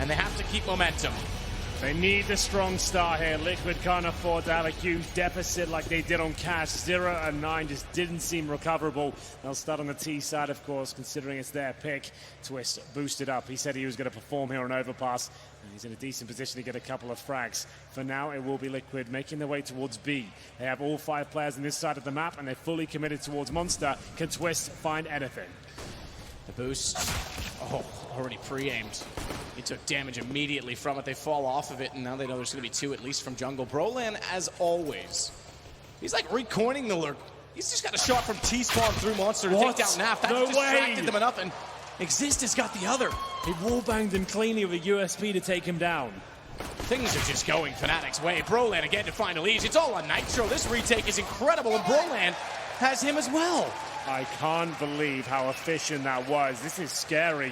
and they have to keep momentum. They need the strong start here. Liquid can't afford to have a huge deficit like they did on Cash. 0 and 9 just didn't seem recoverable. They'll start on the T side, of course, considering it's their pick. Twist boosted up. He said he was going to perform here on Overpass. And he's in a decent position to get a couple of frags. For now, it will be Liquid making their way towards B. They have all 5 players on this side of the map, and they're fully committed towards Monster. Can Twist find anything? The boost, already pre-aimed. He took damage immediately from it. They fall off of it, and now they know there's going to be 2 at least from jungle. Brolan, as always, he's like recoining the lurk. He's just got a shot from T-spawn through Monster to take down Naf. That's distracted them enough, and Exist has got the other. He wallbanged him cleanly with a USP to take him down. Things are just going Fnatic's way. Brolan again to find Elise. It's all on Nitro. This retake is incredible, and Brolan has him as well. I can't believe how efficient that was. This is scary.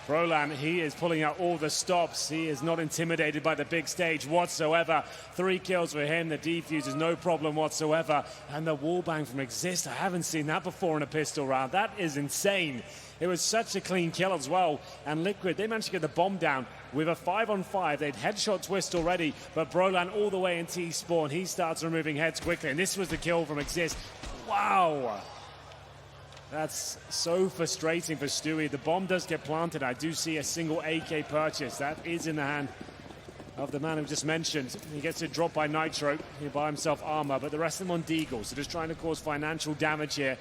Brolan, he is pulling out all the stops. He is not intimidated by the big stage whatsoever. 3 kills for him. The defuse is no problem whatsoever. And the wallbang from Exist, I haven't seen that before in a pistol round. That is insane. It was such a clean kill as well. And Liquid, they managed to get the bomb down with a 5-on-5. They'd headshot Twist already, but Brolan all the way in T-spawn. He starts removing heads quickly, and this was the kill from Exist. Wow. That's so frustrating for Stewie. The bomb does get planted. I do see a single AK purchase. That is in the hand of the man who just mentioned. He gets it dropped by Nitro. He'll buy himself armor, but the rest of them on Deagle. So just trying to cause financial damage here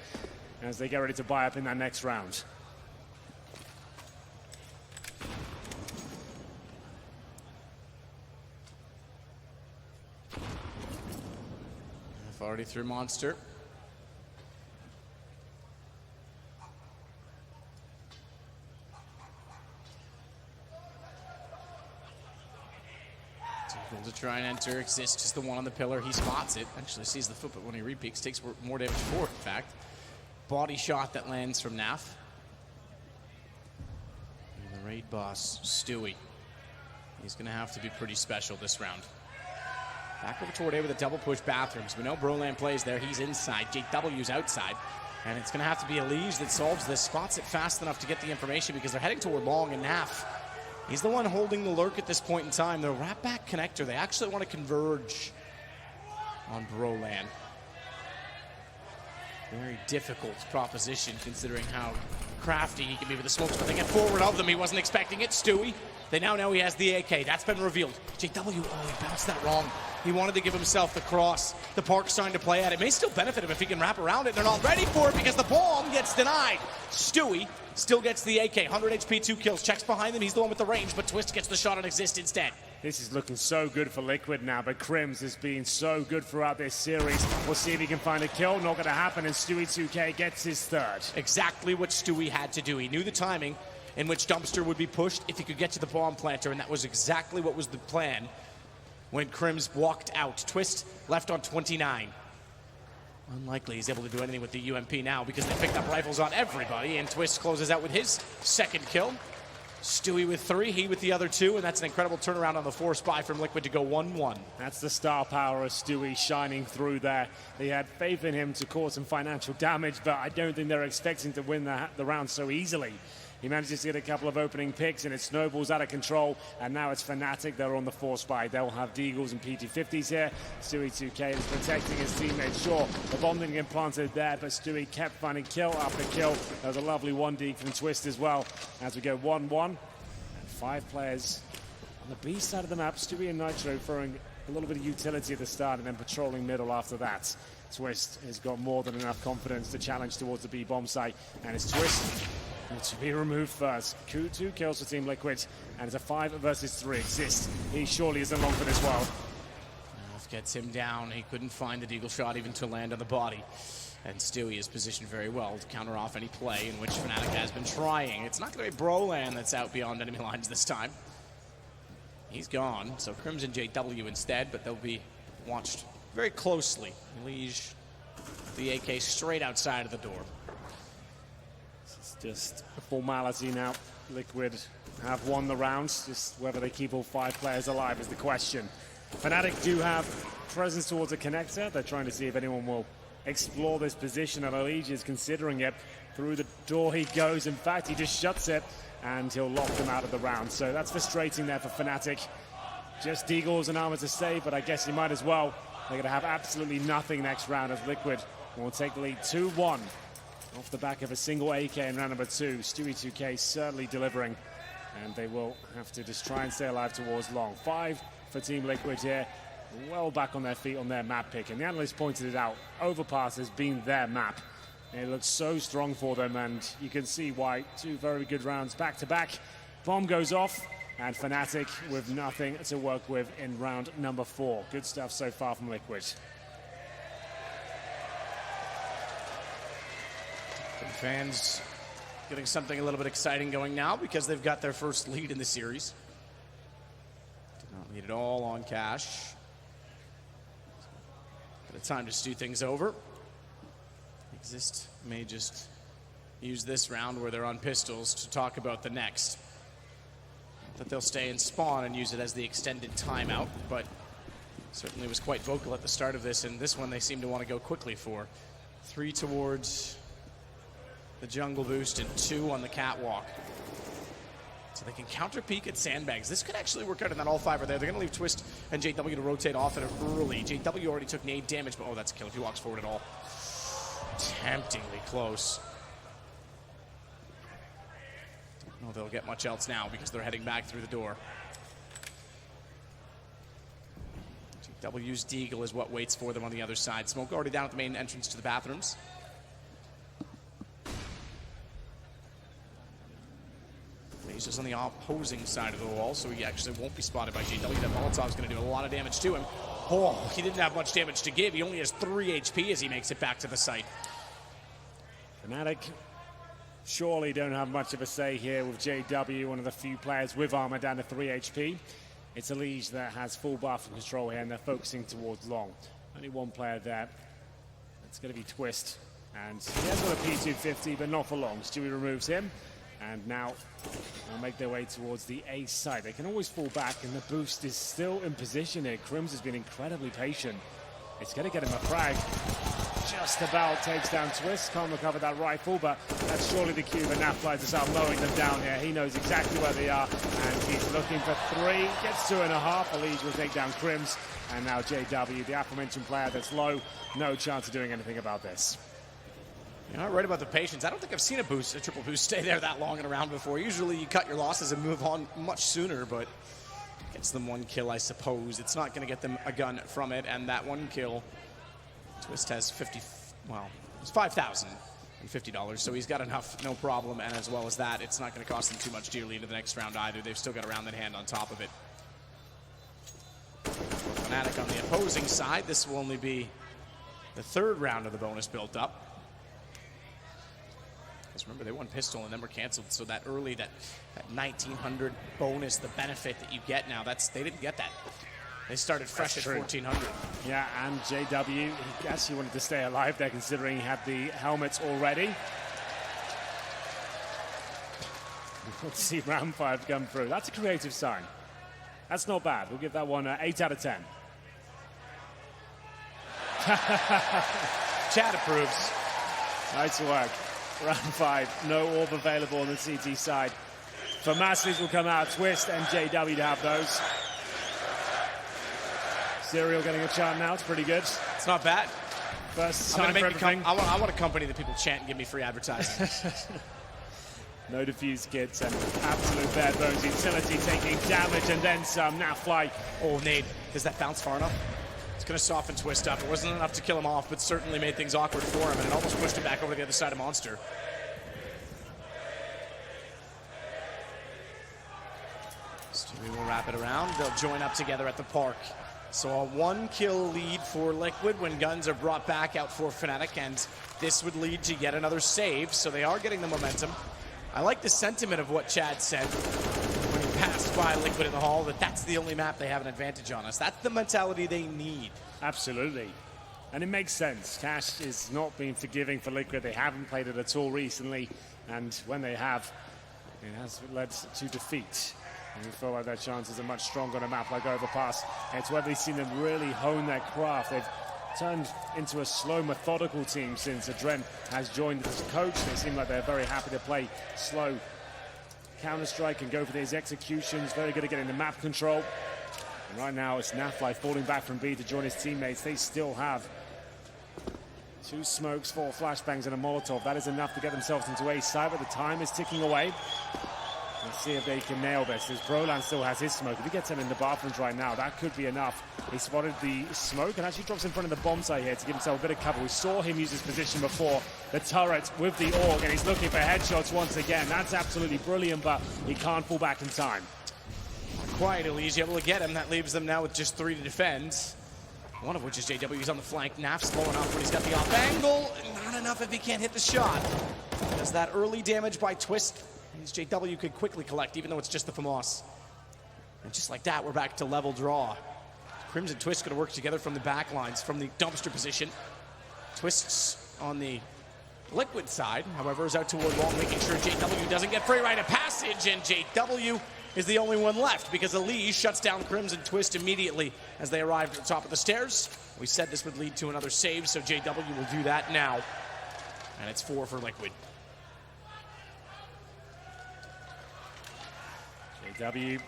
as they get ready to buy up in that next round. Already through Monster. To try and enter. Exist just the one on the pillar. He spots it. Actually sees the foot, but when he repeats, takes more damage for it, in fact. Body shot that lands from Naf. And the raid boss, Stewie. He's going to have to be pretty special this round. Back over toward A with a double push bathrooms. We know Brolan plays there. He's inside. JW's outside. And it's going to have to be Elige that solves this. Spots it fast enough to get the information because they're heading toward Long, and Naf, he's the one holding the lurk at this point in time. The wrap back connector, they actually want to converge on Brolan. Very difficult proposition considering how crafty he can be with the smokes, but they get forward of them. He wasn't expecting it. Stewie, they now know he has the AK. That's been revealed. JW, he bounced that wrong. He wanted to give himself the cross. The Park's starting to play at it. May still benefit him if he can wrap around it. They're not ready for it because the bomb gets denied. Stewie still gets the AK. 100 HP, 2 kills. Checks behind him. He's the one with the range, but Twist gets the shot on Exist instead. This is looking so good for Liquid now, but Crims has been so good throughout this series. We'll see if he can find a kill. Not going to happen, and Stewie 2K gets his 3rd. Exactly what Stewie had to do. He knew the timing in which Dumpster would be pushed if he could get to the bomb planter, and that was exactly what was the plan when Crims walked out. Twist left on 29. Unlikely he's able to do anything with the UMP now because they picked up rifles on everybody, and Twist closes out with his 2nd kill. Stewie with 3, he with the other 2, and that's an incredible turnaround on the force buy from Liquid to go 1-1. That's the star power of Stewie shining through there. They had faith in him to cause some financial damage, but I don't think they're expecting to win the round so easily. He manages to get a couple of opening picks, and it snowballs out of control, and now it's Fnatic. They're on the force buy. They'll have Deagles and PT50s here. Stewie 2K is protecting his teammate. Sure, the bomb didn't get planted there, but Stewie kept finding kill after kill. There was a lovely 1D from Twist as well. As we go 1-1, and 5 players on the B side of the map. Stewie and Nitro throwing a little bit of utility at the start and then patrolling middle after that. Twist has got more than enough confidence to challenge towards the B bomb site, and it's Twist to be removed first. 2 kills for Team Liquid, and it's a 5 versus 3. Exist. He surely isn't long for this world. Naf gets him down. He couldn't find the Deagle shot even to land on the body. And Stewie is positioned very well to counter off any play in which Fnatic has been trying. It's not going to be Brolan that's out beyond enemy lines this time. He's gone, so Crimson JW instead, but they'll be watched very closely. Elige, the AK straight outside of the door. It's just a formality now. Liquid have won the rounds. Just whether they keep all 5 players alive is the question. Fnatic do have presence towards a connector. They're trying to see if anyone will explore this position, and Elige is considering it. Through the door he goes. In fact, he just shuts it, and he'll lock them out of the round. So that's frustrating there for Fnatic. Just Deagles and Armor to save, but I guess he might as well. They're going to have absolutely nothing next round as Liquid will take the lead 2-1 off the back of a single AK in round number 2. Stewie 2K certainly delivering, and they will have to just try and stay alive towards long. 5 for Team Liquid here, well back on their feet on their map pick, and the analyst pointed it out. Overpass has been their map. It looks so strong for them, and you can see why. 2 very good rounds back to back. Bomb goes off, and Fnatic with nothing to work with in round number 4. Good stuff so far from Liquid. Fans getting something a little bit exciting going now because they've got their first lead in the series. Did not need it all on Cash. Got a time to stew things over. Exist may just use this round where they're on pistols to talk about the next. That they'll stay in spawn and use it as the extended timeout, but certainly was quite vocal at the start of this, and this one they seem to want to go quickly for. 3 towards the jungle boost and 2 on the catwalk. So they can counter peek at sandbags. This could actually work out in that all 5 are there. They're going to leave Twist and JW to rotate off at it early. JW already took nade damage, but oh, that's a kill if he walks forward at all. Temptingly close. Don't know if they'll get much else now because they're heading back through the door. JW's Deagle is what waits for them on the other side. Smoke already down at the main entrance to the bathrooms. He's just on the opposing side of the wall, so he actually won't be spotted by JW. That Molotov's going to do a lot of damage to him. Oh, he didn't have much damage to give. He only has 3 HP as he makes it back to the site. Fnatic surely don't have much of a say here with JW, one of the few players with armor down to 3 HP. It's a Liege that has full buff and control here, and they're focusing towards long. Only one player there. It's going to be Twist. And he has got a P250, but not for long. Stewie removes him. And now they'll make their way towards the A side. They can always fall back, and the boost is still in position here. Crims has been incredibly patient. It's going to get him a frag. Just about takes down Twist. Can't recover that rifle, but that's surely the cue for Nafly to start mowing them down here. He knows exactly where they are, and he's looking for 3. Gets 2.5. Elise will take down Crims. And now JW, the aforementioned player that's low. No chance of doing anything about this. You're not right about the patience. I don't think I've seen a triple boost stay there that long in a round before. Usually you cut your losses and move on much sooner, but gets them 1 kill, I suppose. It's not going to get them a gun from it, and that 1 kill, Twist has it's $5,050, so he's got enough, no problem, and as well as that, it's not going to cost them too much dearly into the next round either. They've still got a round in hand on top of it. Fnatic on the opposing side, this will only be the 3rd round of the bonus built up. Because remember, they won pistol and then were canceled, so that early, that 1900 bonus, the benefit that you get now, they didn't get that. They started fresh at 1400. Yeah, and JW, he actually wanted to stay alive there considering he had the helmets already. Let's see round 5 come through. That's a creative sign. That's not bad. We'll give that one an 8 out of 10. Chad approves. Nice work. Round 5, no orb available on the CT side. For Masters will come out, Twist and JW to have those. Serial getting a chant now, it's pretty good. It's not bad. First time for everything. I want a company that people chant and give me free advertising. No defuse kits and absolute bare bones utility taking damage and then some. Now Fly. Oh, nade. Does that bounce far enough? It's going to soften Twist up. It wasn't enough to kill him off, but certainly made things awkward for him, and it almost pushed him back over to the other side of Monster. Stewie will wrap it around. They'll join up together at the park. So a 1-kill lead for Liquid when guns are brought back out for Fnatic, and this would lead to yet another save, so they are getting the momentum. I like the sentiment of what Chad said when he passed by Liquid in the hall, that that's the only map they have an advantage on us. That's the mentality they need. Absolutely. And it makes sense. Cash is not being forgiving for Liquid. They haven't played it at all recently, and when they have, it has led to defeat. And we feel like their chances are much stronger on a map like Overpass. It's where they've seen them really hone their craft. They've turned into a slow, methodical team since Adren has joined as coach. They seem like they're very happy to play slow Counter-Strike and go for his executions. Very good at getting the map control. And right now it's Nafly falling back from B to join his teammates. They still have 2 smokes, 4 flashbangs, and a Molotov. That is enough to get themselves into A side, but the time is ticking away. Let's see if they can nail this. As Brolan still has his smoke. If he gets him in the bathrooms right now, that could be enough. He spotted the smoke and actually drops in front of the bomb site here to give himself a bit of cover. We saw him use his position before, the turret with the AUG, and he's looking for headshots once again. That's absolutely brilliant, but he can't fall back in time. Quiet Elise able to get him. That leaves them now with just 3 to defend. One of which is JW. He's on the flank. Naf's slow enough when he's got the off angle. Not enough if he can't hit the shot. Does that early damage by Twist means JW could quickly collect, even though it's just the FAMAS. And just like that, we're back to level draw. Crims and Twist going to work together from the back lines, from the dumpster position. Twist's on the Liquid side, however, is out toward long, making sure JW doesn't get free rite of passage, and JW is the only one left because Elise shuts down Crims and Twist immediately as they arrive at the top of the stairs. We said this would lead to another save, so JW will do that now. And it's 4 for Liquid. JW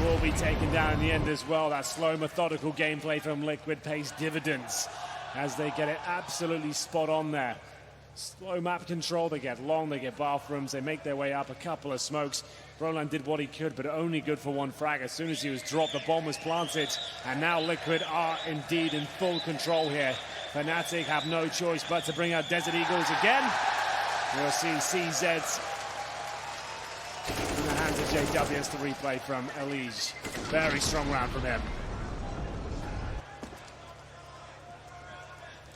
will be taken down in the end as well. That slow, methodical gameplay from Liquid pays dividends as they get it absolutely spot on there. Slow map control, they get long, they get bathrooms, they make their way up, a couple of smokes. Brolan did what he could, but only good for 1 frag. As soon as he was dropped, the bomb was planted, and now Liquid are indeed in full control here. Fnatic have no choice but to bring out Desert Eagles again. We'll see CZ's in the hands of JW. It's the replay from Elise. Very strong round from him.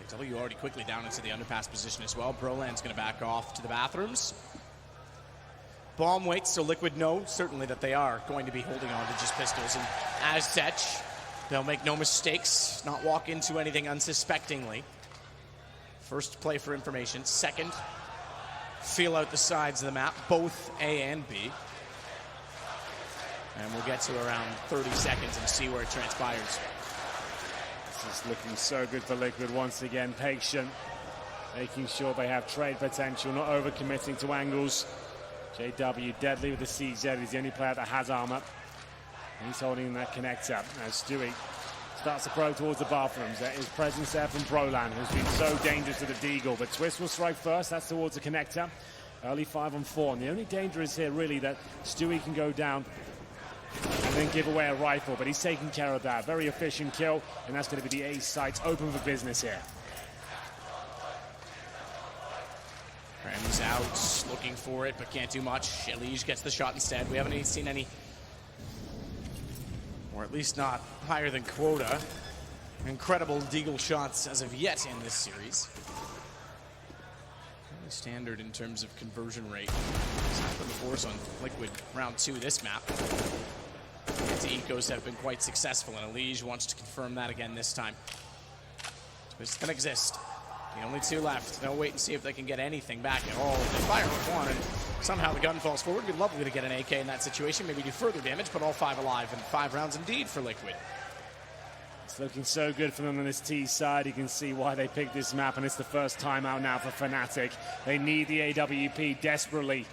JW already quickly down into the underpass position as well. Brolan's going to back off to the bathrooms. Bomb waits, so Liquid know certainly that they are going to be holding on to just pistols, and as such, they'll make no mistakes, not walk into anything unsuspectingly. First, play for information. Second, feel out the sides of the map, both A and B. And we'll get to around 30 seconds and see where it transpires. This is looking so good for Liquid once again. Patient, making sure they have trade potential, not overcommitting to angles. JW deadly with the CZ. He's the only player that has armor. He's holding that connector as Stewie starts to probe towards the bathrooms. There is presence there from Brolan, who's been so dangerous to the Deagle. But Twist will strike first. That's towards the connector. Early 5-on-4. And the only danger is here really that Stewie can go down and then give away a rifle. But he's taking care of that. Very efficient kill. And that's going to be the A sites open for business here. Crims out, looking for it, but can't do much. Elise gets the shot instead. We haven't seen any, or at least not higher than quota, incredible Deagle shots as of yet in this series. Fairly standard in terms of conversion rate. Put the force on Liquid round 2 this map. Anti-ecos have been quite successful, and Elise wants to confirm that again this time. Twist can exist. The only 2 left. They'll wait and see if they can get anything back at all. They fire with 1, and somehow the gun falls forward. It'd be lovely to get an AK in that situation, maybe do further damage, but all 5 alive, and 5 rounds indeed for Liquid. It's looking so good for them on this T side. You can see why they picked this map, and it's the first time out now for Fnatic. They need the AWP desperately.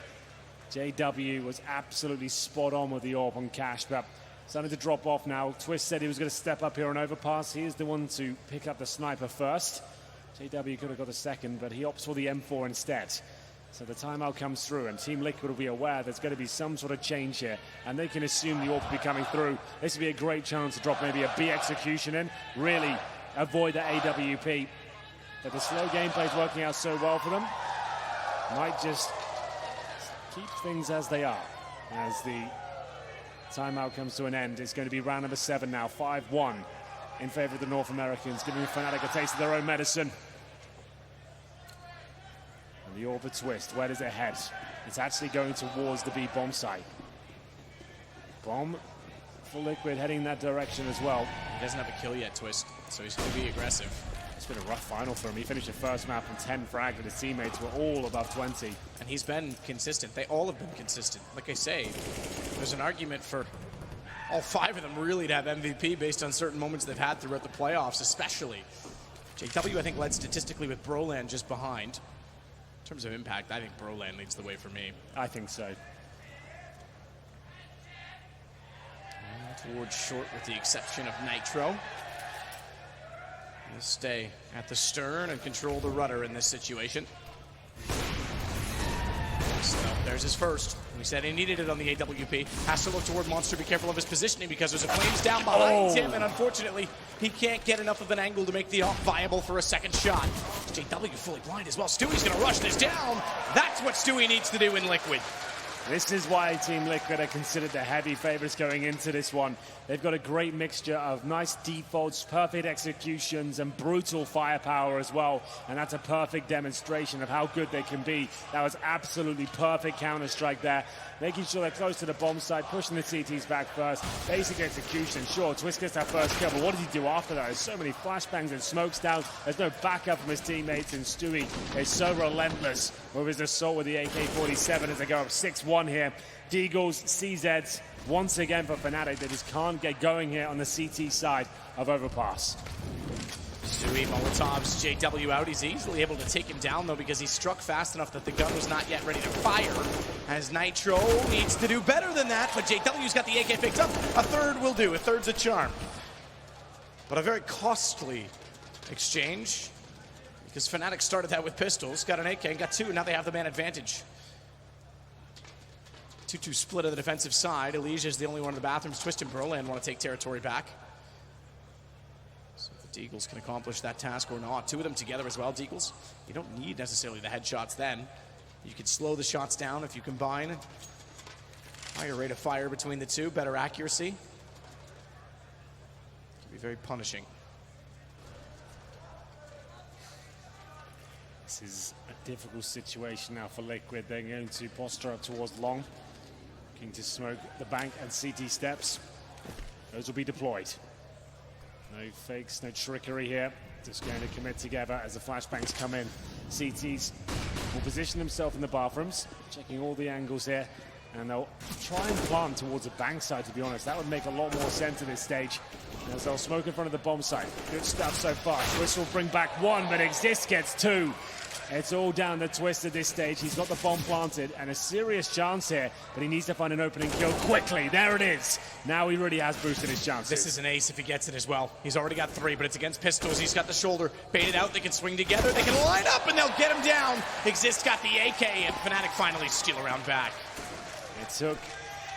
JW was absolutely spot on with the AWP on Cash, but starting to drop off now. Twist said he was going to step up here on Overpass. He is the one to pick up the sniper first. JW could have got a second, but he opts for the M4 instead. So the timeout comes through, and Team Liquid will be aware there's going to be some sort of change here, and they can assume the AWP will be coming through. This would be a great chance to drop maybe a B execution in, really avoid the AWP. But the slow gameplay is working out so well for them. Might just keep things as they are. As the timeout comes to an end, it's going to be round number 7 now, 5-1. In favor of the North Americans, giving Fnatic a taste of their own medicine. And the Orb Twist, where does it head? It's actually going towards the B bomb site. Bomb for Liquid heading in that direction as well. He doesn't have a kill yet, Twist, so he's going to be aggressive. It's been a rough final for him. He finished the first map on 10 frag, but his teammates were all above 20. And he's been consistent. They all have been consistent. Like I say, there's an argument for all 5 of them really to have MVP based on certain moments they've had throughout the playoffs, especially. JW, I think, led statistically with Brolan just behind. In terms of impact, I think Brolan leads the way for me. I think so. Forward short with the exception of Nitro. He'll stay at the stern and control the rudder in this situation. So there's his first. We said he needed it on the AWP. Has to look toward Monster. Be careful of his positioning because there's a Flames down behind him, and unfortunately, he can't get enough of an angle to make the op viable for a second shot. JW fully blind as well. Stewie's gonna rush this down. That's what Stewie needs to do in Liquid. This is why Team Liquid are considered the heavy favorites going into this one. They've got a great mixture of nice defaults, perfect executions, and brutal firepower as well. And that's a perfect demonstration of how good they can be. That was absolutely perfect Counter-Strike there. Making sure they're close to the bomb site, pushing the CTs back first. Basic execution. Sure, Twist gets that first kill, but what does he do after that? There's so many flashbangs and smokes down. There's no backup from his teammates, and Stewie is so relentless with his assault with the AK-47 as they go up 6-1 here. Deagles, CZs, once again for Fnatic. They just can't get going here on the CT side of Overpass. Stewie Molotov's JW out. He's easily able to take him down, though, because he struck fast enough that the gun was not yet ready to fire. As Nitro needs to do better than that, but JW's got the AK picked up. A third will do. A third's a charm. But a very costly exchange, because Fnatic started that with pistols, got an AK and got two, and now they have the man advantage. 2-2 split on the defensive side. Elysia's the only one in the bathrooms. Twist and Broland want to take territory back. So if the Deagles can accomplish that task or not. Two of them together as well, Deagles. You don't need necessarily the headshots then. You can slow the shots down if you combine. Higher rate of fire between the two, better accuracy. Can be very punishing. This is a difficult situation now for Liquid. They're going to posture up towards long. Looking to smoke the bank and CT steps. Those will be deployed. No fakes, no trickery here. Just going to commit together as the flashbangs come in. CTs will position themselves in the bathrooms, checking all the angles here. And they'll try and plant towards the bank side, to be honest. That would make a lot more sense at this stage. As they'll smoke in front of the bomb site. Good stuff so far. Twist will bring back one, but Exist gets two. It's all down to Twist at this stage. He's got the bomb planted and a serious chance here, but he needs to find an opening kill quickly. There it is. Now he really has boosted his chances. This is an ace if he gets it as well. He's already got three, but it's against pistols. He's got the shoulder baited out. They can swing together. They can line up, and they'll get him down. Exist got the AK, and Fnatic finally steal around back. It took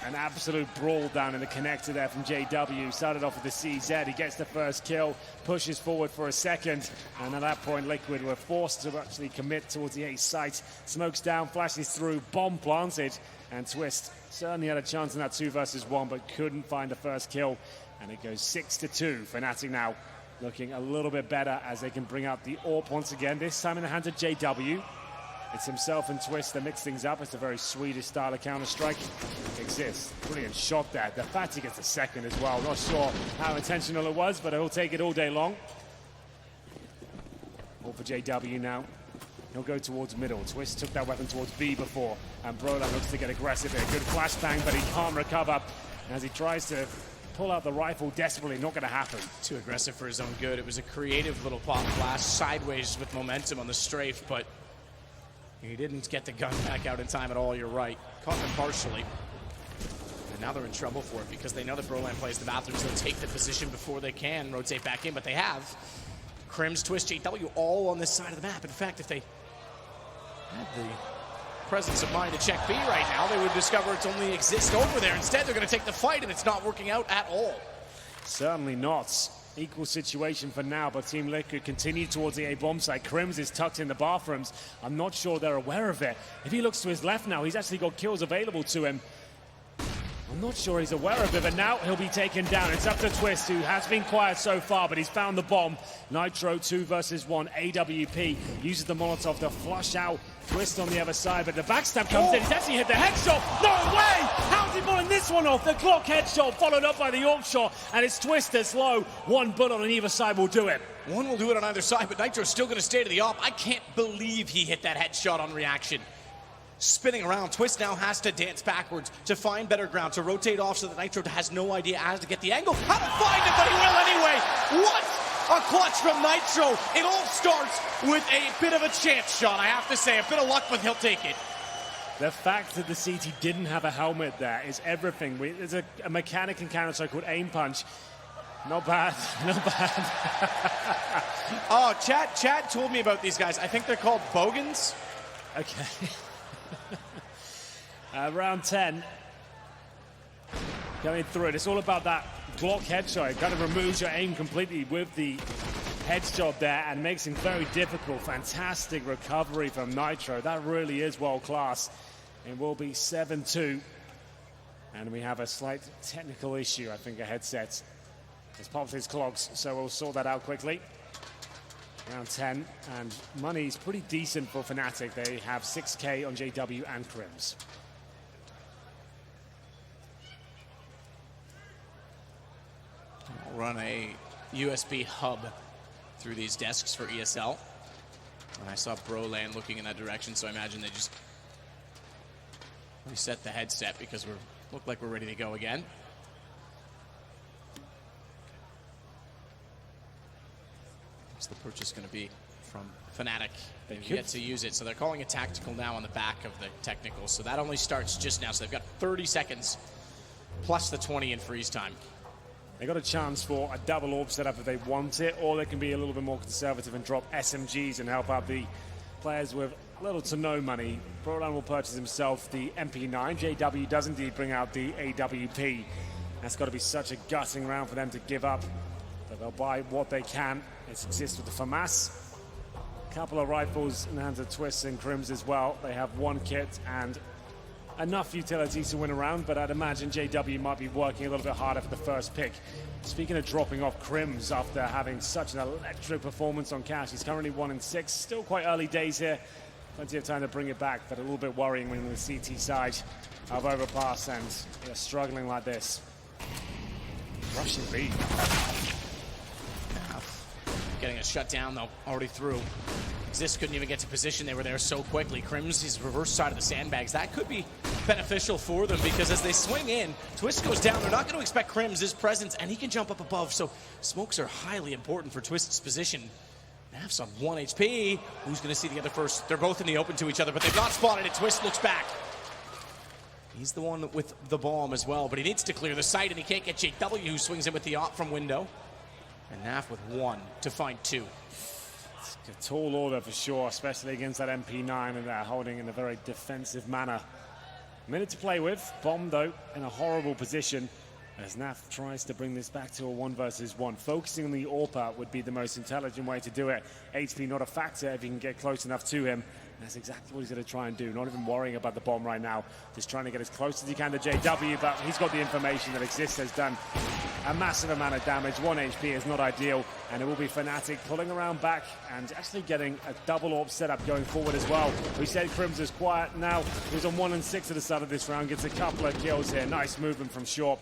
an absolute brawl down in the connector there from JW. Started off with the CZ. He gets the first kill, pushes forward for a second, and at that point, Liquid were forced to actually commit towards the A site. Smokes down, flashes through, bomb planted, and Twist certainly had a chance in that 2 versus 1, but couldn't find the first kill. And it goes 6-2. Fnatic now looking a little bit better as they can bring out the AWP once again, this time in the hands of JW. It's himself and Twist that mix things up. It's a very Swedish style of Counter-Strike. Exists. Brilliant shot there. The fact he gets a second as well. Not sure how intentional it was, but he'll take it all day long. All for JW now. He'll go towards middle. Twist took that weapon towards B before, and Broland looks to get aggressive here. Good flashbang, but he can't recover. As he tries to pull out the rifle desperately, not going to happen. Too aggressive for his own good. It was a creative little pop flash sideways with momentum on the strafe, but he didn't get the gun back out in time at all, you're right. Caught them partially. And now they're in trouble for it because they know that Broland plays the bathrooms. They'll take the position before they can rotate back in, but they have. Crims, Twist, JW all on this side of the map. In fact, if they had the presence of mind to check B right now, they would discover it's only Exist over there. Instead, they're going to take the fight, and it's not working out at all. Certainly not. Equal situation for now, but Team Liquid continue towards the A bomb site. Crims is tucked in the bathrooms. I'm not sure they're aware of it. If he looks to his left now, he's actually got kills available to him. I'm not sure he's aware of it, but now he'll be taken down. It's up to Twist, who has been quiet so far, but he's found the bomb. Nitro 2 versus 1. AWP uses the Molotov to flush out Twist on the other side, but the backstab comes in. He's actually hit the headshot. No way! How's he pulling this one off? The clock headshot followed up by the AWP shot, and it's Twist that's low. One bullet on either side will do it. One will do it on either side, but Nitro's still going to stay to the AWP. I can't believe he hit that headshot on reaction. Spinning around, Twist now has to dance backwards to find better ground, to rotate off so that Nitro has no idea how to get the angle, how to find it, but he will anyway. What a clutch from Nitro. It all starts with a bit of a chance shot, I have to say. A bit of luck, but he'll take it. The fact that the CT didn't have a helmet there is everything. There's a mechanic in Counter-Strike called Aim Punch. Not bad, not bad. Oh, Chad told me about these guys. I think they're called Bogans. Okay. Round 10. Going through it. It's all about that Glock headshot. It kind of removes your aim completely with the headshot there and makes it very difficult. Fantastic recovery from Nitro. That really is world class. It will be 7-2. And we have a slight technical issue, I think, a headset. It's popped his clogs, so we'll sort that out quickly. Round 10, and money's pretty decent for Fnatic. They have 6K on JW and Crims. We'll run a USB hub through these desks for ESL. And I saw Broland looking in that direction, so I imagine they just reset the headset because we look like we're ready to go again. What's the purchase going to be from Fnatic? They've yet to use it, so they're calling it tactical now on the back of the technical. So that only starts just now, so they've got 30 seconds plus the 20 in freeze time. They got a chance for a double orb setup if they want it, or they can be a little bit more conservative and drop SMGs and help out the players with little to no money. Broland will purchase himself the MP9. JW does indeed bring out the AWP. That's got to be such a gutting round for them to give up. But they'll buy what they can. It exists with the FAMAS. A couple of rifles in the hands of Twist and Crims as well. They have one kit and enough utilities to win around, but I'd imagine JW might be working a little bit harder for the first pick. Speaking of dropping off Crims after having such an electric performance on Cash, he's currently 1-6. Still quite early days here. Plenty of time to bring it back, but a little bit worrying when the CT side of Overpass and struggling like this. Russian B. Getting a shutdown, though, already through. Exist couldn't even get to position. They were there so quickly. Crims, his reverse side of the sandbags. That could be beneficial for them because as they swing in, Twist goes down. They're not going to expect Crims' presence, and he can jump up above. So smokes are highly important for Twist's position. Naf's on 1 HP. Who's going to see the other first? They're both in the open to each other, but they've not spotted it. Twist looks back. He's the one with the bomb as well, but he needs to clear the site, and he can't get JW, who swings in with the op from window. And Naf with 1 to find 2. It's a tall order for sure, especially against that MP9 and they're holding in a very defensive manner. A minute to play with. Bomb, though, in a horrible position as Naf tries to bring this back to a 1 versus 1. Focusing on the AWP would be the most intelligent way to do it. HP not a factor if you can get close enough to him. That's exactly what he's going to try and do. Not even worrying about the bomb right now. Just trying to get as close as he can to JW, but he's got the information that Exist has done a massive amount of damage. 1 HP is not ideal, and it will be Fnatic pulling around back and actually getting a double AWP setup going forward as well. We said Crims is quiet now. He's on 1-6 at the start of this round. Gets a couple of kills here. Nice movement from Short.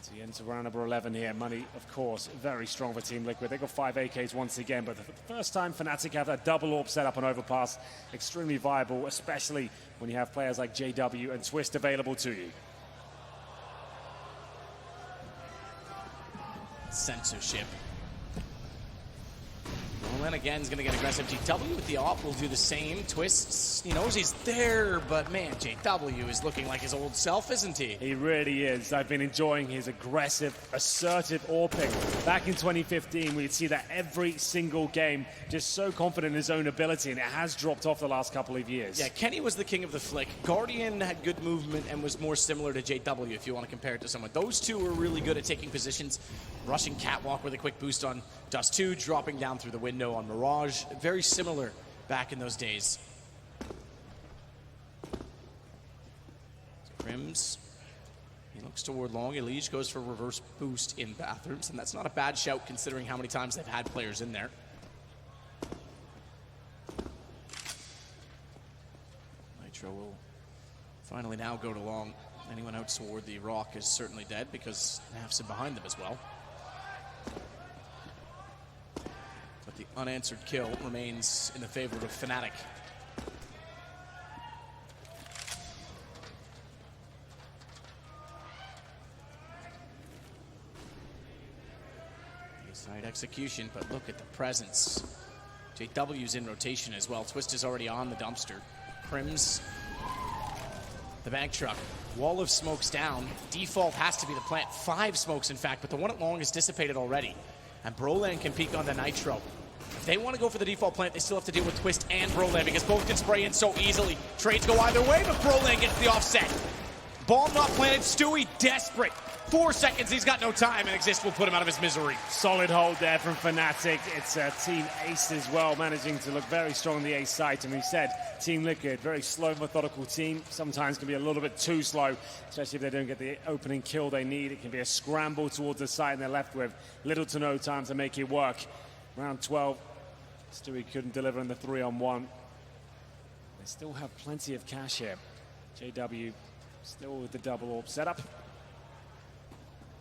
So he ends round number 11 here. Money, of course, very strong for Team Liquid. They got 5 AKs once again, but for the first time, Fnatic have a double AWP setup on Overpass. Extremely viable, especially when you have players like JW and Twist available to you. Censorship. Broland again is going to get aggressive. JW with the op will do the same. Twists, he knows he's there, but man, JW is looking like his old self, isn't he? He really is. I've been enjoying his aggressive, assertive AWPing. Back in 2015, we'd see that every single game, just so confident in his own ability, and it has dropped off the last couple of years. Yeah, Kenny was the king of the flick. Guardian had good movement and was more similar to JW if you want to compare it to someone. Those two were really good at taking positions, rushing catwalk with a quick boost on Dust 2, dropping down through the window on Mirage. Very similar back in those days. Crims, he looks toward long. Elige goes for reverse boost in bathrooms, and that's not a bad shout considering how many times they've had players in there. Nitro will finally now go to long. Anyone out toward the rock is certainly dead because Naf's in behind them as well. But the unanswered kill remains in the favor of Fnatic. Side execution, but look at the presence. JW's in rotation as well. Twist is already on the dumpster. Crims The bank truck. Wall of smokes down. Default has to be the plant. 5 smokes, in fact, but the one at long is dissipated already. And Brolan can peek on the Nitro. If they want to go for the default plant, they still have to deal with Twist and Brolan because both can spray in so easily. Trades go either way, but Brolan gets the offset. Bomb not planted. Stewie desperate. 4 seconds, he's got no time, and Exist will put him out of his misery. Solid hold there from Fnatic. It's a team ace as well, managing to look very strong on the ace side. And we said, Team Liquid, very slow, methodical team. Sometimes can be a little bit too slow, especially if they don't get the opening kill they need. It can be a scramble towards the side, and they're left with little to no time to make it work. Round 12, Stewie couldn't deliver in the 3-on-1. They still have plenty of cash here. JW still with the double orb setup.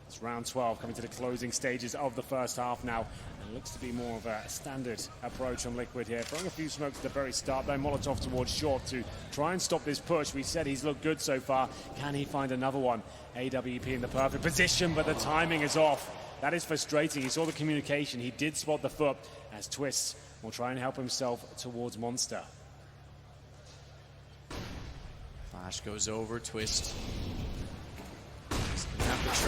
It's round 12, coming to the closing stages of the first half now. And it looks to be more of a standard approach on Liquid here. Throwing a few smokes at the very start, then Molotov towards short to try and stop this push. We said he's looked good so far. Can he find another one? AWP in the perfect position, but the timing is off. That is frustrating. He saw the communication. He did spot the foot as Twist will try and help himself towards Monster. Flash goes over, Twist. Have to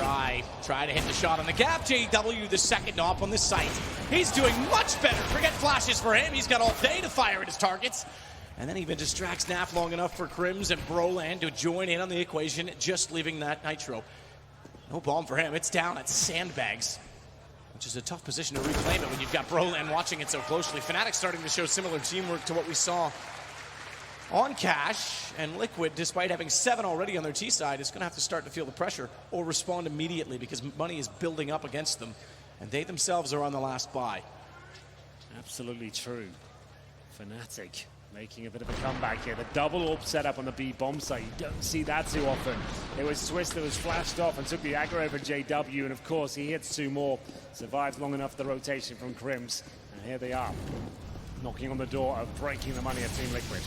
try to hit the shot on the gap. JW, the second op on this site. He's doing much better. Forget flashes for him. He's got all day to fire at his targets. And then he even distracts Naf long enough for Crims and Brolan to join in on the equation, just leaving that Nitro. No bomb for him. It's down at Sandbags, which is a tough position to reclaim it when you've got Brolan watching it so closely. Fnatic starting to show similar teamwork to what we saw on Cash, and Liquid, despite having 7 already on their T side, is going to have to start to feel the pressure or respond immediately because money is building up against them, and they themselves are on the last buy. Absolutely true. Fnatic making a bit of a comeback here. The double orb setup on the B bomb site. You don't see that too often. It was Twist that was flashed off and took the aggro over JW, and of course he hits 2 more. Survives long enough the rotation from Crims, and here they are, knocking on the door of breaking the money at Team Liquid.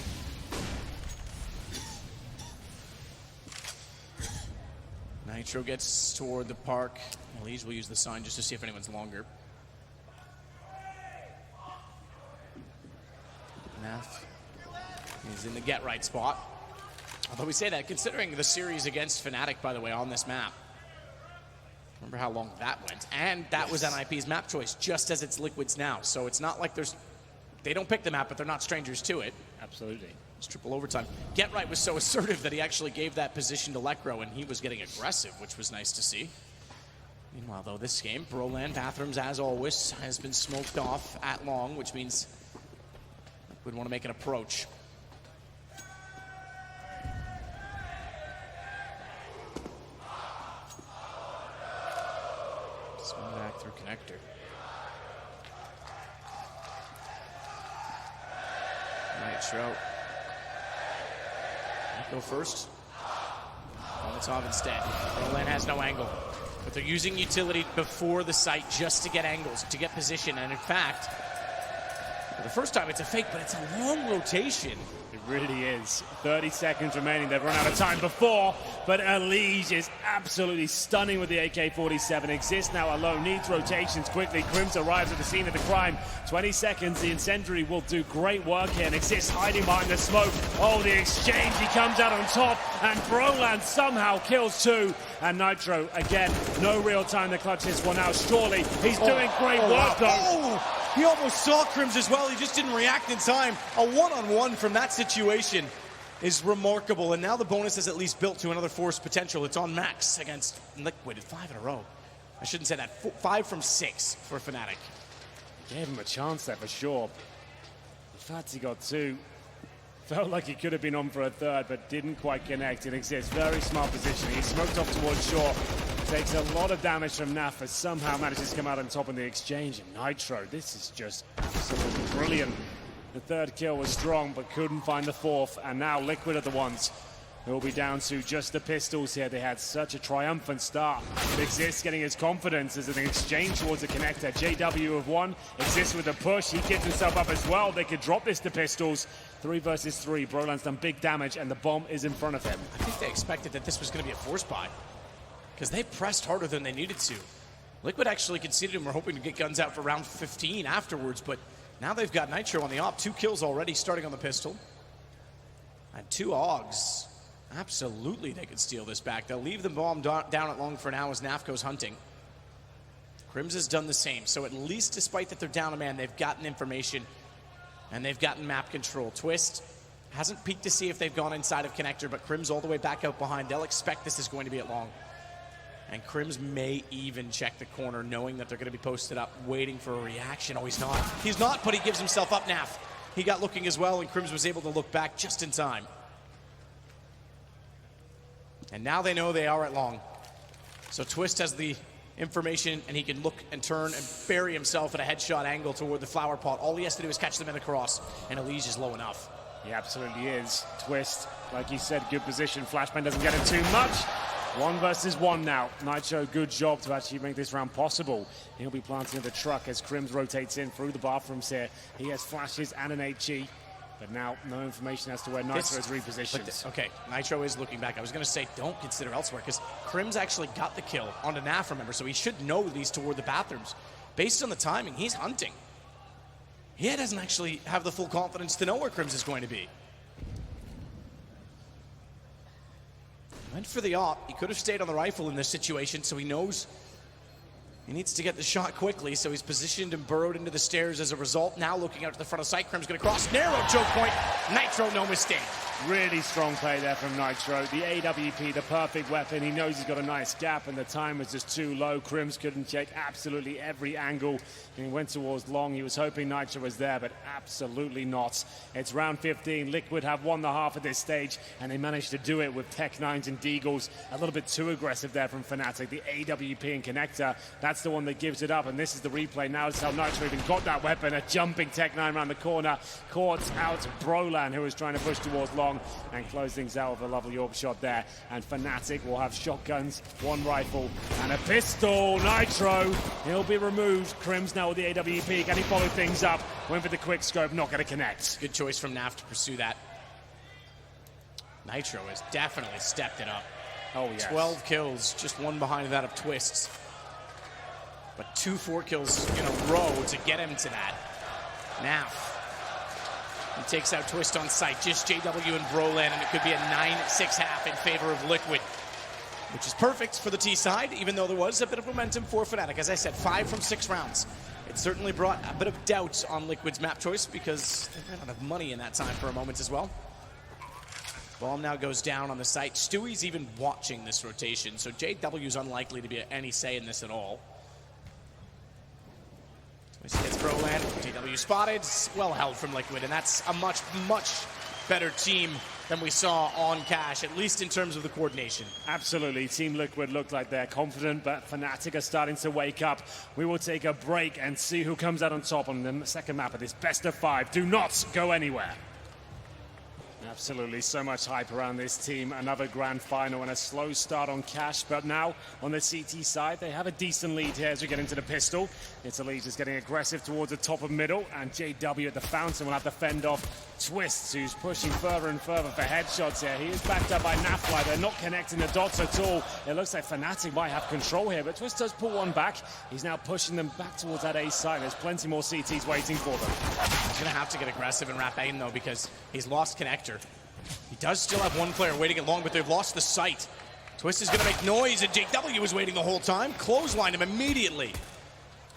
Nitro gets toward the park. Elise will use the sign just to see if anyone's longer. Naf is in the get right spot. Although we say that, considering the series against Fnatic, by the way, on this map. Remember how long that went. And that was NIP's map choice, just as it's Liquid's now. So it's not like they don't pick the map, but they're not strangers to it. Absolutely. It's triple overtime. Get Right was so assertive that he actually gave that position to Lekro, and he was getting aggressive, which was nice to see. Meanwhile, though, this game, Brolan Bathrooms, as always, has been smoked off at long, which means we'd want to make an approach. Swing back through connector. Nitro. Go first. Molotov instead. Brolan has no angle. But they're using utility before the site just to get angles, to get position. And in fact, for the first time, it's a fake, but it's a long rotation. It really is. 30 seconds remaining. They've run out of time before, but Elise is absolutely stunning with the AK-47. Exist now alone, needs rotations quickly. Crims arrives at the scene of the crime. 20 seconds, the incendiary will do great work here, and Exist hiding behind the smoke. Oh, the exchange, he comes out on top, and Brolan somehow kills 2. And Nitro, again, no real time to clutch this one out. Surely, he's doing great work, though. Oh, he almost saw Crims as well. He just didn't react in time. A one-on-one from that situation is remarkable. And now the bonus is at least built to another force potential. It's on max against Liquid. 5 in a row. I shouldn't say that. 5 from 6 for Fnatic. Gave him a chance there for sure. The fact he got 2. Felt like he could have been on for a 3rd, but didn't quite connect. It exists. Very smart positioning. He smoked off towards shore. Takes a lot of damage from Naf, but somehow manages to come out on top in the exchange. And Nitro, this is just absolutely brilliant. The 3rd kill was strong, but couldn't find the 4th. And now Liquid are the ones who will be down to just the pistols here. They had such a triumphant start. Exists getting his confidence as an exchange towards the connector. JW have won. Exists with a push. He gets himself up as well. They could drop this to pistols. 3 versus 3. Brolan's done big damage, and the bomb is in front of him. I think they expected that this was going to be a force buy, because they pressed harder than they needed to. Liquid actually conceded and were hoping to get guns out for round 15 afterwards, but now they've got Nitro on the op. 2 kills already starting on the pistol. And 2 AUGs Absolutely, they could steal this back. They'll leave the bomb down at long for now as Naf goes hunting. Crims has done the same, so at least despite that they're down a man, they've gotten information and they've gotten map control. Twist hasn't peeked to see if they've gone inside of connector, but Crims all the way back out behind. They'll expect this is going to be at long. And Crims may even check the corner, knowing that they're going to be posted up, waiting for a reaction. Oh, he's not. He's not, but he gives himself up, Naf. He got looking as well, and Crims was able to look back just in time. And now they know they are at long. So Twist has the information, and he can look and turn and bury himself at a headshot angle toward the flower pot. All he has to do is catch them in the cross, and Elise is low enough. He absolutely is. Twist, like you said, good position. Flashbang doesn't get him too much. 1 versus 1 now. Nitro, good job to actually make this round possible. He'll be planting the truck as Crims rotates in through the bathrooms here. He has flashes and an HE, but now no information as to where Nitro is repositioned. Okay, Nitro is looking back. I was going to say don't consider elsewhere because Crims actually got the kill onto Naf, remember, so he should know that he's toward the bathrooms. Based on the timing, he's hunting. He doesn't actually have the full confidence to know where Crims is going to be. Went for the op. He could have stayed on the rifle in this situation, so he knows he needs to get the shot quickly, so he's positioned and burrowed into the stairs as a result. Now looking out to the front of sight, Crim's going to cross. Narrow choke point. Nitro, no mistake. Really strong play there from Nitro. The AWP, the perfect weapon. He knows he's got a nice gap, and the time was just too low. Crims couldn't check absolutely every angle. And he went towards long. He was hoping Nitro was there, but absolutely not. It's round 15. Liquid have won the half of this stage, and they managed to do it with Tech 9s and Deagles. A little bit too aggressive there from Fnatic. The AWP and Connector, that's the one that gives it up, and this is the replay. Now it's how Nitro even got that weapon. A jumping Tech 9 around the corner. Caught out Brolan, who was trying to push towards long, and close things out with a lovely orb shot there. And Fnatic will have shotguns, 1 rifle, and a pistol. Nitro, he'll be removed. Crims now with the AWP. Can he follow things up? Went for the quick scope, not going to connect. Good choice from Naf to pursue that. Nitro has definitely stepped it up. Oh, yes. 12 kills, just 1 behind that of Twists. But 2 4 kills in a row to get him to that. Now, he takes out Twist on sight, just JW and Brolan, and it could be a 9-6 half in favor of Liquid, which is perfect for the T side, even though there was a bit of momentum for Fnatic. As I said, 5 from 6 rounds. It certainly brought a bit of doubt on Liquid's map choice because they ran out of money in that time for a moment as well. Bomb now goes down on the site. Stewie's even watching this rotation, so JW's unlikely to be any say in this at all. Twist gets Brolan, JW spotted, well held from Liquid, and that's a much, much better team than we saw on Cash, at least in terms of the coordination. Absolutely. Team Liquid looked like they're confident, but Fnatic are starting to wake up. We will take a break and see who comes out on top on the second map of this best of 5. Do not go anywhere. Absolutely, so much hype around this team. Another grand final and a slow start on Cash, but now on the CT side, they have a decent lead here as we get into the pistol. Italy's just getting aggressive towards the top of middle, and JW at the fountain will have to fend off Twists, who's pushing further and further for headshots here. He is backed up by Nafly. They're not connecting the dots at all. It looks like Fnatic might have control here, but Twist does pull one back. He's now pushing them back towards that A side. There's plenty more CTs waiting for them. He's going to have to get aggressive and wrap in, though, because he's lost connector. He does still have 1 player waiting at long, but they've lost the sight. Twist is going to make noise, and JW was waiting the whole time. Clothesline him immediately.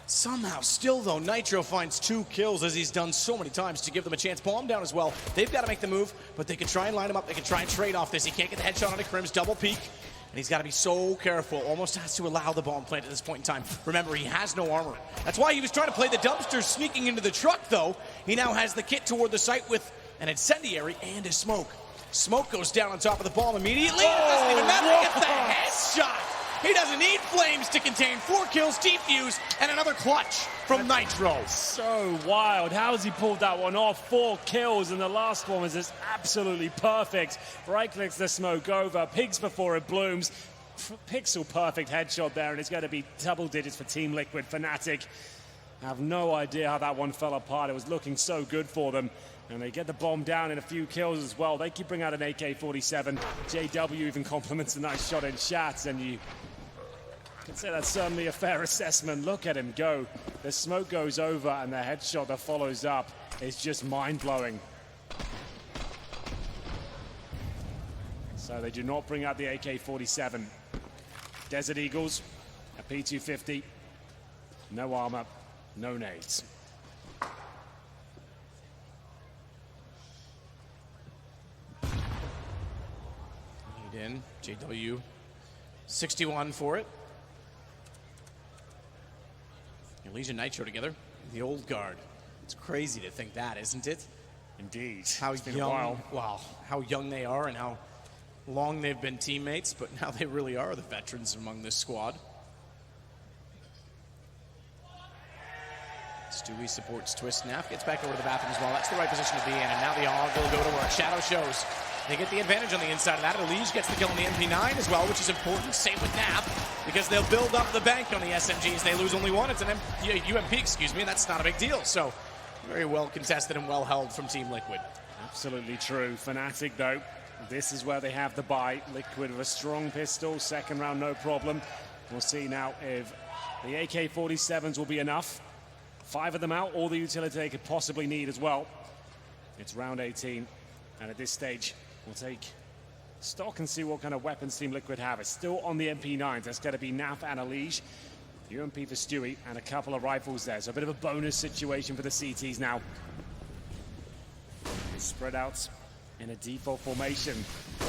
Somehow, still though, Nitro finds 2 kills, as he's done so many times, to give them a chance. Bomb down as well. They've got to make the move, but they can try and line him up. They can try and trade off this. He can't get the headshot onto Crims, double peek, and he's got to be so careful. Almost has to allow the bomb plant at this point in time. Remember, he has no armor. That's why he was trying to play the dumpster, sneaking into the truck, though. He now has the kit toward the site with an incendiary and a smoke. Smoke goes down on top of the bomb immediately. It doesn't even matter. He gets the headshot. He doesn't need flames to contain. 4 kills, defuse, and another clutch from Nitro. So wild. How has he pulled that one off? 4 kills, and the last one was just absolutely perfect. Right-clicks the smoke over. Pigs before it blooms. Pixel perfect headshot there, and it's going to be double digits for Team Liquid. Fnatic have no idea how that one fell apart. It was looking so good for them. And they get the bomb down in a few kills as well. They keep bringing out an AK-47. JW even compliments a nice shot in chat, and you can say that's certainly a fair assessment. Look at him go. The smoke goes over, and the headshot that follows up is just mind-blowing. So So they do not bring out the AK-47. Desert Eagles, a P250, no armor, no nades. Lead in, JW 61 for it. Legion Nitro together, the old guard. It's crazy to think that, isn't it? Indeed. How it's been young, a while. wow, how young they are and how long they've been teammates, but now they really are the veterans among this squad. Stewie supports Twist. Naf gets back over to the bathroom as well. That's the right position to be in, and now the AUG will go to work. Shadow shows. They get the advantage on the inside of that. Elige gets the kill on the MP9 as well, which is important. Same with Naf, because they'll build up the bank on the SMGs. They lose only one. It's an UMP, excuse me, and that's not a big deal. So, very well contested and well held from Team Liquid. Absolutely true. Fnatic, though, this is where they have the buy. Liquid with a strong pistol. Second round, no problem. We'll see now if the AK-47s will be enough. 5 of them out, all the utility they could possibly need as well. It's round 18, and at this stage, we'll take stock and see what kind of weapons Team Liquid have. It's still on the MP9s. That's going to be Naf and Elige. UMP for Stewie, and a couple of rifles there. So a bit of a bonus situation for the CTs now. They spread out in a default formation.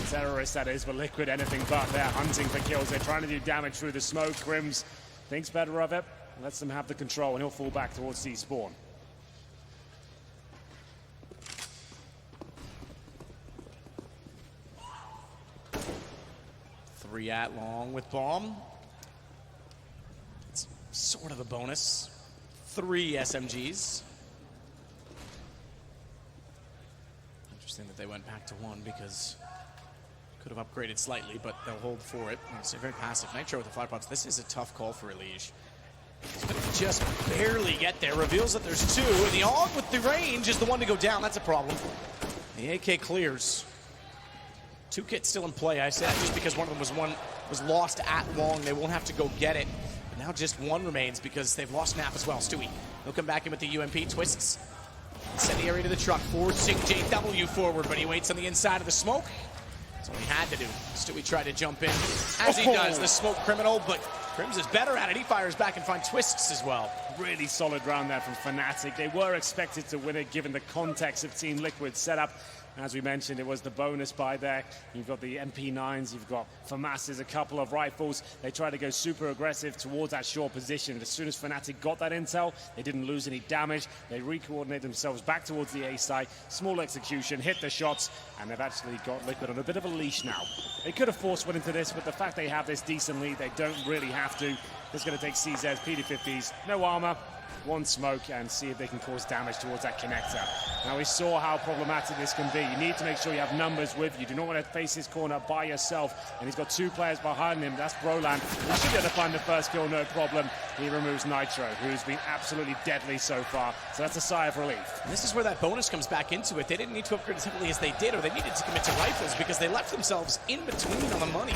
Terrorists, that is, but Liquid anything but. They're hunting for kills. They're trying to do damage through the smoke. Crims thinks better of it. Lets them have the control, and he'll fall back towards C-spawn. Three at long with bomb. It's sort of a bonus. 3 SMGs. Interesting that they went back to 1 because could have upgraded slightly, but they'll hold for it. It's very passive. Nitro with the 5 pops. This is a tough call for Elige. He's going to just barely get there. Reveals that there's 2, and the AUG with the range is the one to go down. That's a problem. The AK clears. 2 kits still in play. I say that just because one of them was lost at long. They won't have to go get it. But now just 1 remains because they've lost Nap as well. Stewie, he'll come back in with the UMP. Twists. Incendiary to the truck, forcing JW forward, but he waits on the inside of the smoke. That's all he had to do. Stewie tried to jump in, as he does, the smoke criminal, but Crims is better at it. He fires back and finds Twists as well. Really solid round there from Fnatic. They were expected to win it given the context of Team Liquid's setup. As we mentioned, it was the bonus buy there. You've got the MP9s, you've got FAMAS's, a couple of rifles. They tried to go super aggressive towards that short position. As soon as Fnatic got that intel, they didn't lose any damage. They re-coordinated themselves back towards the A side. Small execution, hit the shots, and they've actually got Liquid on a bit of a leash now. They could have forced one into this, but the fact they have this decent lead, they don't really have to. It's going to take CZs, PD50s, no armor, 1 smoke, and see if they can cause damage towards that connector. Now, we saw how problematic this can be. You need to make sure you have numbers with you. You do not want to face his corner by yourself. And he's got 2 players behind him. That's Broland. He should be able to find the first kill, no problem. He removes Nitro, who's been absolutely deadly so far. So that's a sigh of relief. And this is where that bonus comes back into it. They didn't need to upgrade as heavily as they did, or they needed to commit to rifles because they left themselves in between on the money.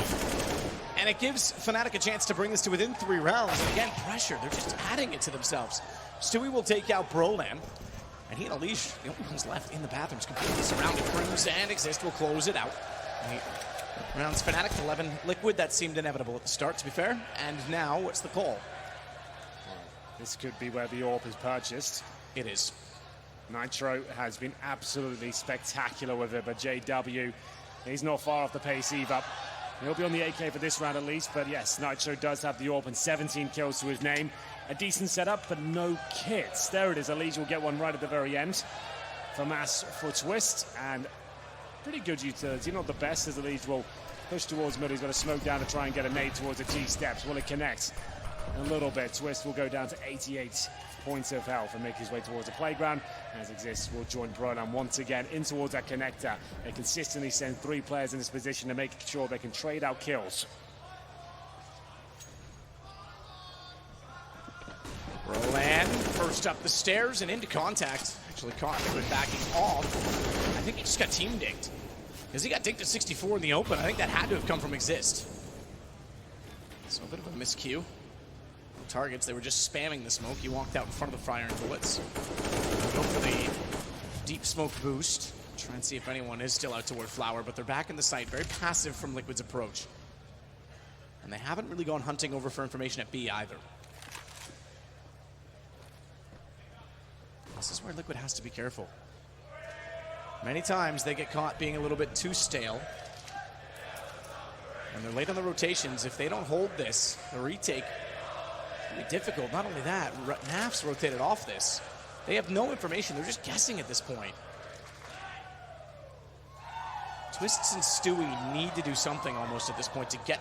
And it gives Fnatic a chance to bring this to within 3 rounds. And again, pressure. They're just adding it to themselves. Stewie will take out Broland. And he and Elige, the only ones left in the bathrooms, completely surrounded. Crims and Exist will close it out. Rounds Fnatic, 11 Liquid. That seemed inevitable at the start, to be fair. And now, what's the call? This could be where the AWP is purchased. It is. Nitro has been absolutely spectacular with it, but JW, he's not far off the pace either. He'll be on the AK for this round at least, but yes, Nitro does have the AWP and 17 kills to his name. A decent setup, but no kits. There it is. Elige will get one right at the very end. FAMAS for Twist, and pretty good utility. Not the best, as Elige will push towards middle. He's got to smoke down to try and get a nade towards the G-steps. Will it connect? A little bit. Twist will go down to 88 points of health and make his way towards the playground. As Exists will join Broland once again in towards that connector. They consistently send 3 players in this position to make sure they can trade out kills. Broland first up the stairs and into contact. Actually caught Liquid backing off. I think he just got team dinked. Because he got dinked at 64 in the open. I think that had to have come from Exist. So a bit of a miscue. Targets, they were just spamming the smoke. He walked out in front of the fire and bullets. Go for the deep smoke boost. Try and see if anyone is still out toward Flower, but they're back in the site. Very passive from Liquid's approach. And they haven't really gone hunting over for information at B either. This is where Liquid has to be careful. Many times they get caught being a little bit too stale. And they're late on the rotations. If they don't hold this, the retake will be difficult. Not only that, Naf's rotated off this. They have no information. They're just guessing at this point. Twists and Stewie need to do something almost at this point to get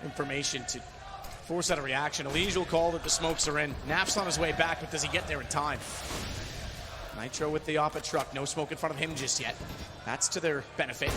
information to force out a reaction. Elige will call that the smokes are in. Naf's on his way back, but does he get there in time? Nitro with the op at truck. No smoke in front of him just yet. That's to their benefit.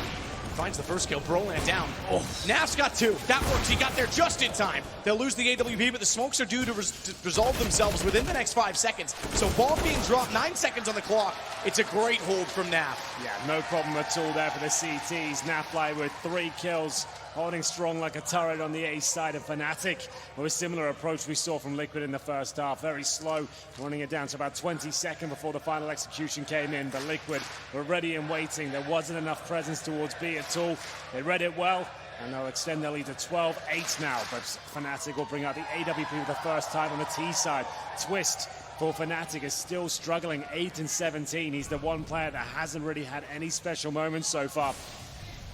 Finds the first kill. Broland down. Oh, Naf's got two. That works. He got there just in time. They'll lose the AWP, but the smokes are due to resolve themselves within the next 5 seconds. So bomb being dropped, 9 seconds on the clock. It's a great hold from Naf. Yeah, no problem at all there for the CTs. Nafly with 3 kills, holding strong like a turret on the A side of Fnatic. With a similar approach we saw from Liquid in the first half. Very slow, running it down to about 20 seconds before the final execution came in. But Liquid were ready and waiting. There wasn't enough presence towards B at all. They read it well, and they'll extend their lead to 12-8 now. But Fnatic will bring out the AWP for the first time on the T side. Twist for Fnatic is still struggling, 8 and 17. He's the one player that hasn't really had any special moments so far.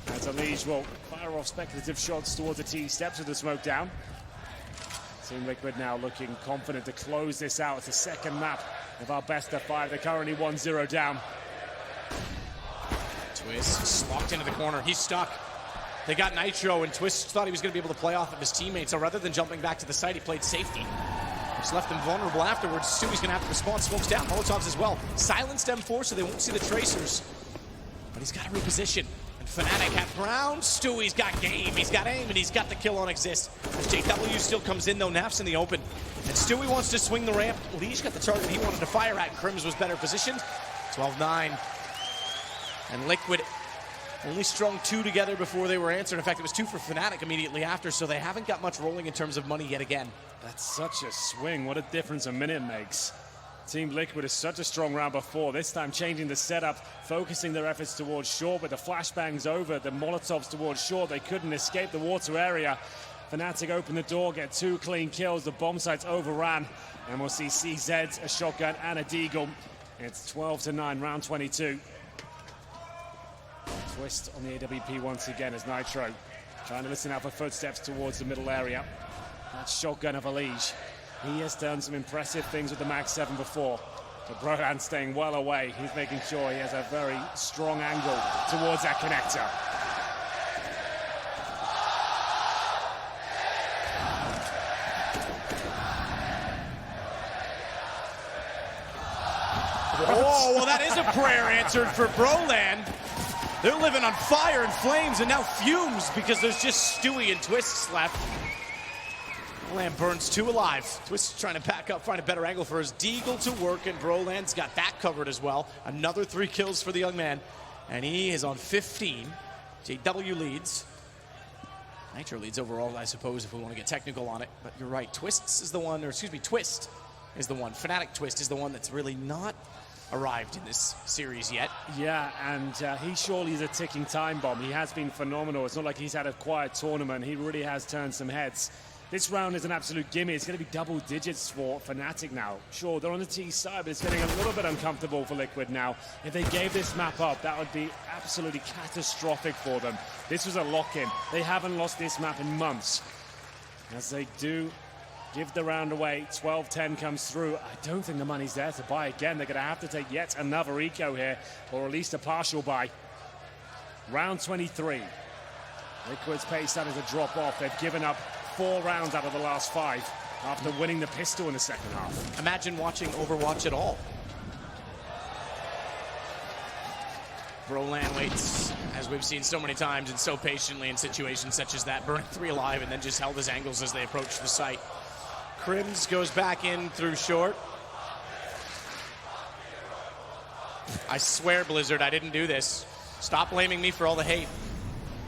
As Elige will fire off speculative shots towards the T steps with the smoke down. Team Liquid now looking confident to close this out. It's the second map of our best of 5. They're currently 1-0 down. Twist locked into the corner. He's stuck. They got Nitro, and Twist thought he was going to be able to play off of his teammates. So rather than jumping back to the site, he played safety. Just left them vulnerable afterwards. Stewie's going to have to respond. Smokes down. Molotovs as well. Silenced M4 so they won't see the tracers. But he's got to reposition. And Fnatic have Brown. Stewie's got game. He's got aim, and he's got the kill on Exist. JW still comes in, though. Naf's in the open. And Stewie wants to swing the ramp. Lee's got the target he wanted to fire at. Crims was better positioned. 12-9. And Liquid only strung 2 together before they were answered. In fact, it was 2 for Fnatic immediately after, so they haven't got much rolling in terms of money yet again. That's such a swing. What a difference a minute makes. Team Liquid is such a strong round before. This time changing the setup, focusing their efforts towards short, but the flashbangs over, the Molotovs towards short. They couldn't escape the water area. Fnatic open the door, get 2 clean kills. The bomb sites overran. And we'll see CZ, a shotgun, and a deagle. It's 12-9, round 22. Twist on the AWP once again as Nitro trying to listen out for footsteps towards the middle area. That shotgun of Elige. He has done some impressive things with the Mag 7 before. But Brohan staying well away. He's making sure he has a very strong angle towards that connector. Oh, well, that is a prayer answered for Broland. They're living on fire and flames and now fumes because there's just Stewie and Twists left. Broland burns 2 alive. Twist trying to back up, find a better angle for his deagle to work, and Broland's got that covered as well. Another 3 kills for the young man, and he is on 15. JW leads. Nitro leads overall, I suppose, if we want to get technical on it. But you're right, Twist is the one is the one. Fnatic Twist is the one that's really not arrived in this series yet. Yeah, and he surely is a ticking time bomb. He has been phenomenal. It's not like he's had a quiet tournament. He really has turned some heads. This round is an absolute gimme. It's going to be double digits for Fnatic now. Sure, they're on the T side, but it's getting a little bit uncomfortable for Liquid now. If they gave this map up, that would be absolutely catastrophic for them. This was a lock-in. They haven't lost this map in months. As they do give the round away, 12-10 comes through. I don't think the money's there to buy again. They're going to have to take yet another eco here, or at least a partial buy. Round 23. Liquid's pace starting to drop off. They've given up 4 rounds out of the last 5 after winning the pistol in the second half. Imagine watching Overwatch at all. Broland waits, as we've seen so many times and so patiently in situations such as that, burning 3 alive and then just held his angles as they approach the site. Crims goes back in through short. I swear, Blizzard, I didn't do this. Stop blaming me for all the hate.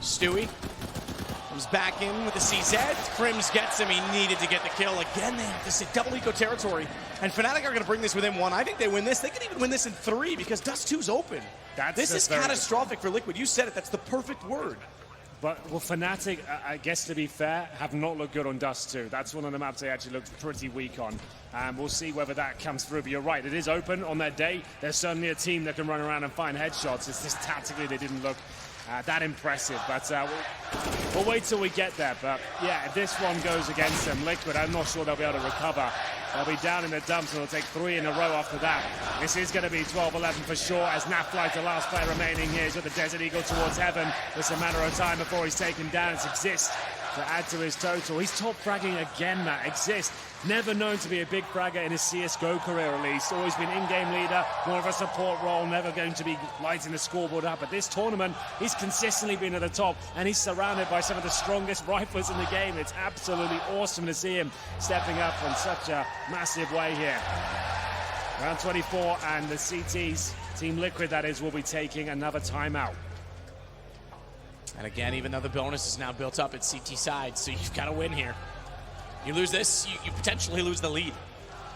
Stewie Comes back in with the CZ. Crims gets him. He needed to get the kill. Again, they have this double eco territory. And Fnatic are going to bring this within 1. I think they win this. They can even win this in 3 because Dust 2's open. This is catastrophic for Liquid. You said it. That's the perfect word. But, well, Fnatic, I guess to be fair, have not looked good on Dust 2. That's one of the maps they actually looked pretty weak on. And we'll see whether that comes through. But you're right, it is open on their day. There's certainly a team that can run around and find headshots. It's just tactically they didn't look that impressive. But we'll wait till we get there. But, yeah, if this one goes against them, Liquid, I'm not sure they'll be able to recover. They'll be down in the dumps and they'll take 3 in a row after that. This is going to be 12-11 for sure as Naf flies the last player remaining here. He's got the Desert Eagle towards heaven. It's a matter of time before he's taken down. It's Exist to add to his total. He's top fragging again, Matt. Exist, never known to be a big fragger in his CSGO career at least. Always been in-game leader, more of a support role, never going to be lighting the scoreboard up. But this tournament, he's consistently been at the top and he's surrounded by some of the strongest riflers in the game. It's absolutely awesome to see him stepping up in such a massive way here. Round 24 and the CTs, Team Liquid that is, will be taking another timeout. And again, even though the bonus is now built up at CT side, so you've got to win here. You lose this, you potentially lose the lead.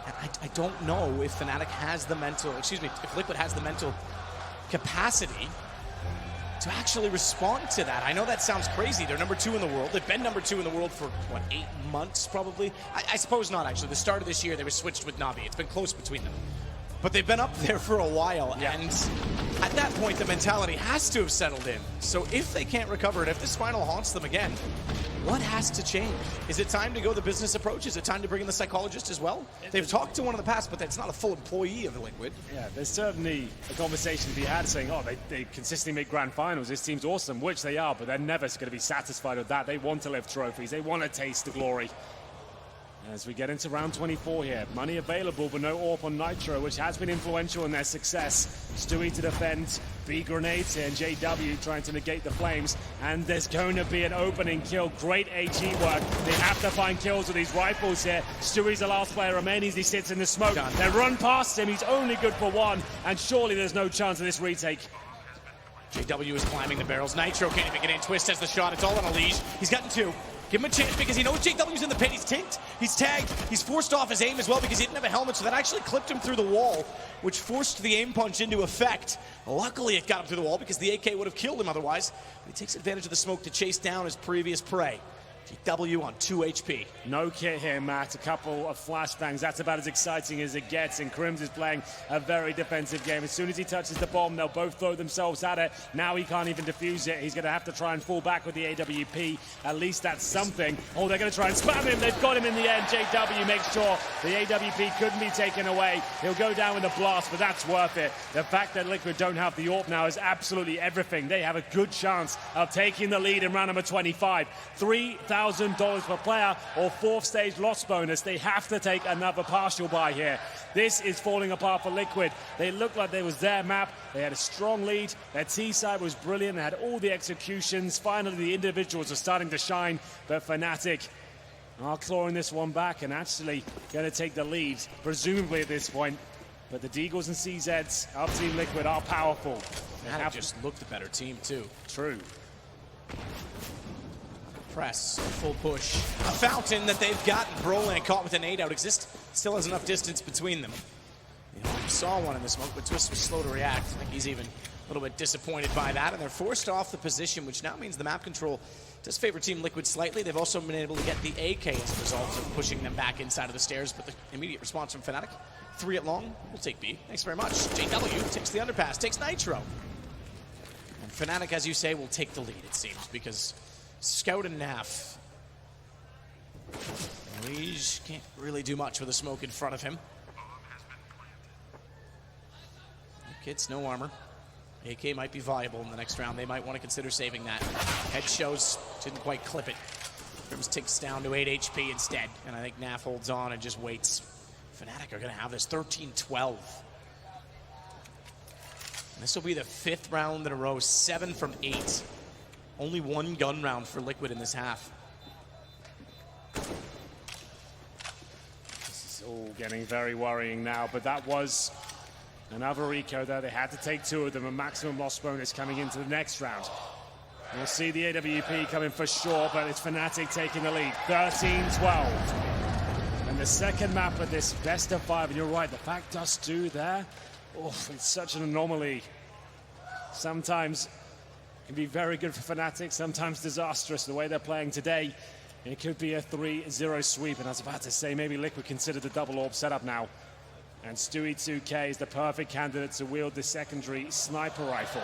And I don't know if Fnatic has the mental, if Liquid has the mental capacity to actually respond to that. I know that sounds crazy. They're number 2 in the world. They've been number 2 in the world for, what, 8 months probably? I suppose not, actually. The start of this year, they were switched with Navi. It's been close between them. But they've been up there for a while, and at that point, the mentality has to have settled in. So if they can't recover it, if this final haunts them again, what has to change? Is it time to go the business approach? Is it time to bring in the psychologist as well? They've talked to one in the past, but that's not a full employee of Liquid. Yeah, there's certainly a conversation to be had saying, oh, they consistently make grand finals. This team's awesome, which they are, but they're never going to be satisfied with that. They want to lift trophies. They want to taste the glory. As we get into round 24 here, money available, but no AWP on Nitro, which has been influential in their success. Stewie to defend, B grenades here, and JW trying to negate the flames. And there's going to be an opening kill. Great AG work. They have to find kills with these rifles here. Stewie's the last player remaining as he sits in the smoke. They run past him. He's only good for 1, and surely there's no chance of this retake. JW is climbing the barrels. Nitro can't even get in. Twist has the shot. It's all on a leash. He's gotten 2. Give him a chance because he knows JW's in the pit. He's tinked, he's tagged, he's forced off his aim as well because he didn't have a helmet, so that actually clipped him through the wall, which forced the aim punch into effect. Luckily, it got him through the wall because the AK would have killed him otherwise. He takes advantage of the smoke to chase down his previous prey. JW on 2 HP. No kit here, Matt. A couple of flashbangs. That's about as exciting as it gets. And Crims is playing a very defensive game. As soon as he touches the bomb, they'll both throw themselves at it. Now he can't even defuse it. He's going to have to try and fall back with the AWP. At least that's something. Oh, they're going to try and spam him. They've got him in the end. JW makes sure the AWP couldn't be taken away. He'll go down with a blast, but that's worth it. The fact that Liquid don't have the AWP now is absolutely everything. They have a good chance of taking the lead in round number 25. $3,000 per player or 4th stage loss bonus. They have to take another partial buy here. This is falling apart for Liquid. They looked like they was their map. They had a strong lead. Their T side was brilliant. They had all the executions. Finally, the individuals are starting to shine. But Fnatic are clawing this one back and actually going to take the lead, presumably at this point. But the Deagles and CZs of Team Liquid are powerful. They have just looked the better team, too. True. Press, full push. A fountain that they've gotten. Broland caught with an 8 out. Exist still has enough distance between them. You saw one in the smoke, but Twist was slow to react. I think he's even a little bit disappointed by that, and they're forced off the position, which now means the map control does favor Team Liquid slightly. They've also been able to get the AK as a result of pushing them back inside of the stairs, but the immediate response from Fnatic, 3 at long, we'll take B. Thanks very much. JW takes the underpass, takes Nitro. And Fnatic, as you say, will take the lead, it seems, because Scout and Naf. Lige can't really do much with the smoke in front of him. Kits, no armor. AK might be viable in the next round. They might want to consider saving that. Head shows, didn't quite clip it. Crims ticks down to 8 HP instead. And I think Naf holds on and just waits. Fnatic are going to have this 13-12. This will be the 5th round in a row, 7 from 8. Only 1 gun round for Liquid in this half. This is all getting very worrying now, but that was another eco there. They had to take 2 of them, a maximum loss bonus coming into the next round. We'll see the AWP coming for sure, but it's Fnatic taking the lead, 13-12. And the second map of this best of 5, and you're right, the fact does do there, it's such an anomaly. Sometimes it can be very good for Fnatic, sometimes disastrous the way they're playing today. It could be a 3-0 sweep, and I was about to say maybe Liquid consider the double orb setup now. And Stewie 2K is the perfect candidate to wield the secondary sniper rifle.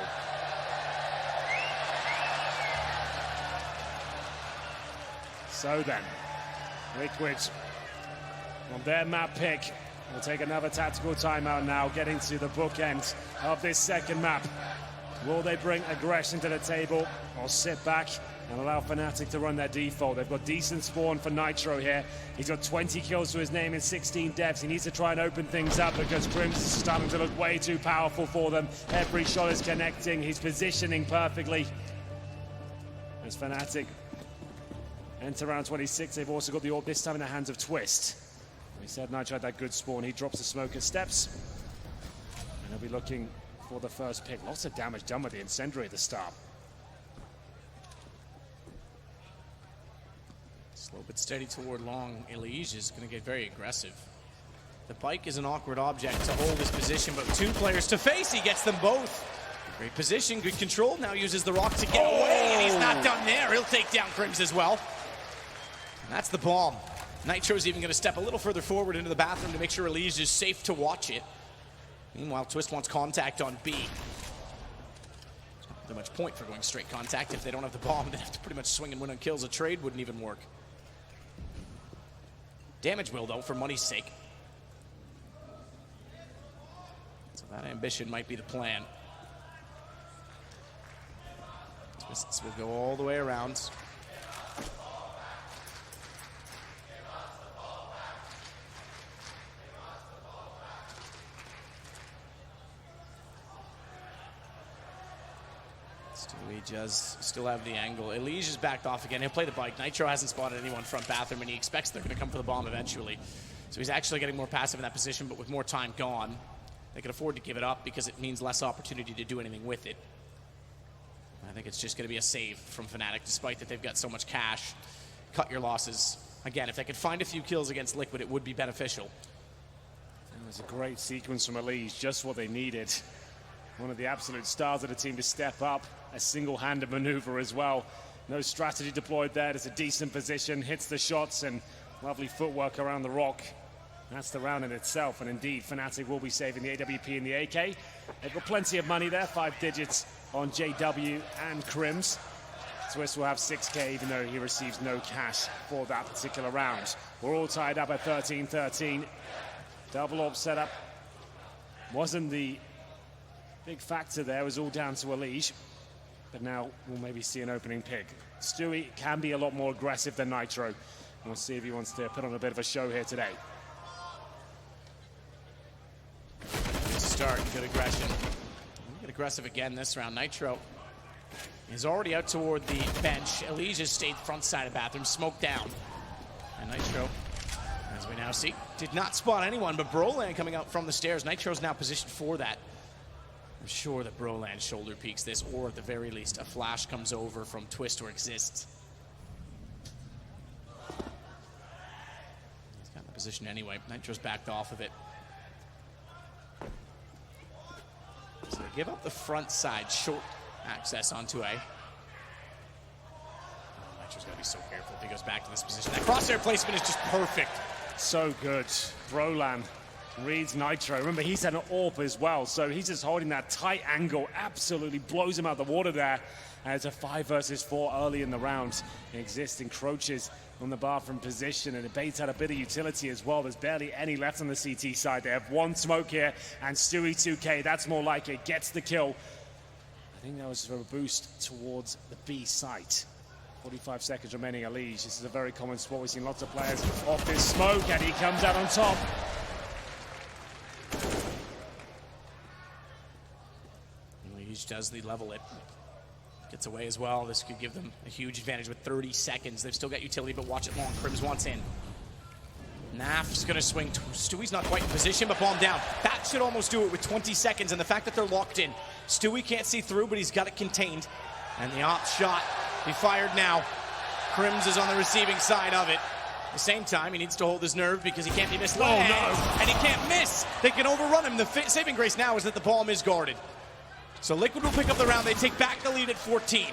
So then, Liquid on their map pick will take another tactical timeout now, getting to the bookend of this second map. Will they bring aggression to the table or sit back and allow Fnatic to run their default? They've got decent spawn for Nitro here. He's got 20 kills to his name in 16 deaths. He needs to try and open things up because Crims is starting to look way too powerful for them. Every shot is connecting. He's positioning perfectly. As Fnatic enter round 26, they've also got the orb this time in the hands of Twist. We said Nitro had that good spawn. He drops the smoker steps. And he'll be looking for the first pick. Lots of damage done with the incendiary at the start. Slow but steady toward long. Elige is going to get very aggressive. The bike is an awkward object to hold his position, but 2 players to face, he gets them both. Great position, good control. Now uses the rock to get away, and he's not done there. He'll take down Crims as well. And that's the bomb. Nitro's even going to step a little further forward into the bathroom to make sure Elige is safe to watch it. Meanwhile, Twist wants contact on B. Not much point for going straight contact. If they don't have the bomb, they have to pretty much swing and win on kills. A trade wouldn't even work. Damage will, though, for money's sake. So that ambition might be the plan. Twists will go all the way around. Stewie does still have the angle. Elige is backed off again. He'll play the bike. Nitro hasn't spotted anyone front bathroom, and he expects they're going to come for the bomb eventually. So he's actually getting more passive in that position, but with more time gone, they can afford to give it up because it means less opportunity to do anything with it. I think it's just going to be a save from Fnatic, despite that they've got so much cash. Cut your losses. Again, if they could find a few kills against Liquid, it would be beneficial. It was a great sequence from Elige, just what they needed. One of the absolute stars of the team to step up. A single-handed maneuver as well. No strategy deployed there. It's a decent position, hits the shots, and lovely footwork around the rock. That's the round in itself, and indeed, Fnatic will be saving the AWP and the AK. They've got plenty of money there, 5 digits on JW and Crims. Twist will have 6K, even though he receives no cash for that particular round. We're all tied up at 13-13. Double orb setup wasn't the big factor there. It was all down to Elige. But now we'll maybe see an opening pick. Stewie can be a lot more aggressive than Nitro. We'll see if he wants to put on a bit of a show here today. Good start, good aggression. Get aggressive again this round. Nitro is already out toward the bench. Elige has stayed front side of bathroom, smoked down. And Nitro, as we now see, did not spot anyone, but Broland coming out from the stairs. Nitro's now positioned for that. I'm sure that Broland shoulder peeks this, or at the very least, a flash comes over from Twist or exists. He's got the position anyway. Nitro's backed off of it. So they give up the front side, short access onto A. Nitro's got to be so careful if he goes back to this position. That crosshair placement is just perfect. So good. Broland reads Nitro. Remember, he's had an AWP as well, so he's just holding that tight angle. Absolutely blows him out of the water there. And it's a 5 versus 4 early in the round. Exists, encroaches on the bathroom position, and it baits out a bit of utility as well. There's barely any left on the CT side. They have 1 smoke here, and Stewie 2K, that's more like it, gets the kill. I think that was for a boost towards the B site. 45 seconds remaining, Elige. This is a very common spot. We've seen lots of players off this smoke, and he comes out on top. Elige does the level it. Gets away as well. This could give them a huge advantage with 30 seconds. They've still got utility, but watch it long. Crims wants in. Naf's going to swing. Stewie's not quite in position, but bomb down. That should almost do it with 20 seconds, and the fact that they're locked in. Stewie can't see through, but he's got it contained. And the op shot, he fired now. Crims is on the receiving side of it. At the same time, he needs to hold his nerve because he can't be misled. Oh, no. And he can't miss. They can overrun him. The saving grace now is that the bomb is guarded. So Liquid will pick up the round. They take back the lead at 14.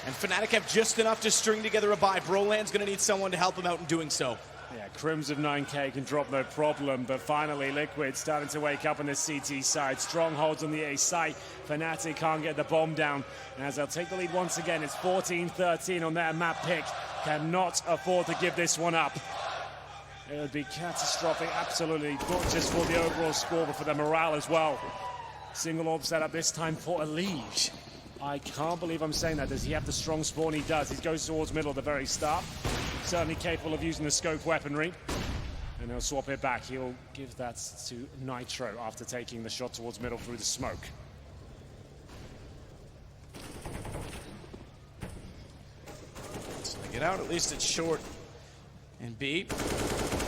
And Fnatic have just enough to string together a buy. Broland's going to need someone to help him out in doing so. Yeah, Crims of 9K can drop no problem, but finally Liquid starting to wake up on the CT side. Strongholds on the A site. Fnatic can't get the bomb down. And as they'll take the lead once again, it's 14-13 on their map pick. Cannot afford to give this one up. It would be catastrophic, absolutely, not just for the overall score, but for the morale as well. Single orb set up this time for Elige. I can't believe I'm saying that. Does he have the strong spawn? He does. He goes towards middle at the very start. Certainly capable of using the scope weaponry. And he'll swap it back. He'll give that to Nitro after taking the shot towards middle through the smoke. So they get out, at least it's short. And B,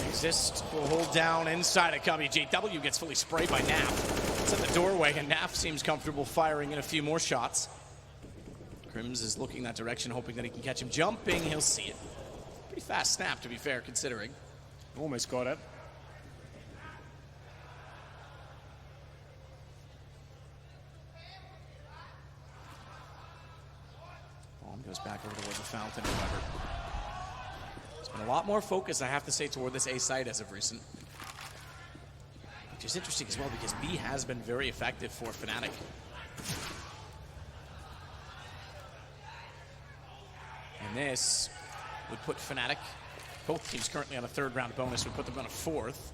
Exist will hold down inside of Cubby. JW gets fully sprayed by Naf. It's in the doorway, and Naf seems comfortable firing in a few more shots. Crims is looking that direction, hoping that he can catch him jumping. He'll see it. Pretty fast snap, to be fair, considering. Almost got it. Bomb goes back over towards the fountain, however. There's been a lot more focus, I have to say, toward this A site as of recent. Which is interesting as well, because B has been very effective for Fnatic. And this would put Fnatic, both teams currently on a third round bonus, would put them on a fourth.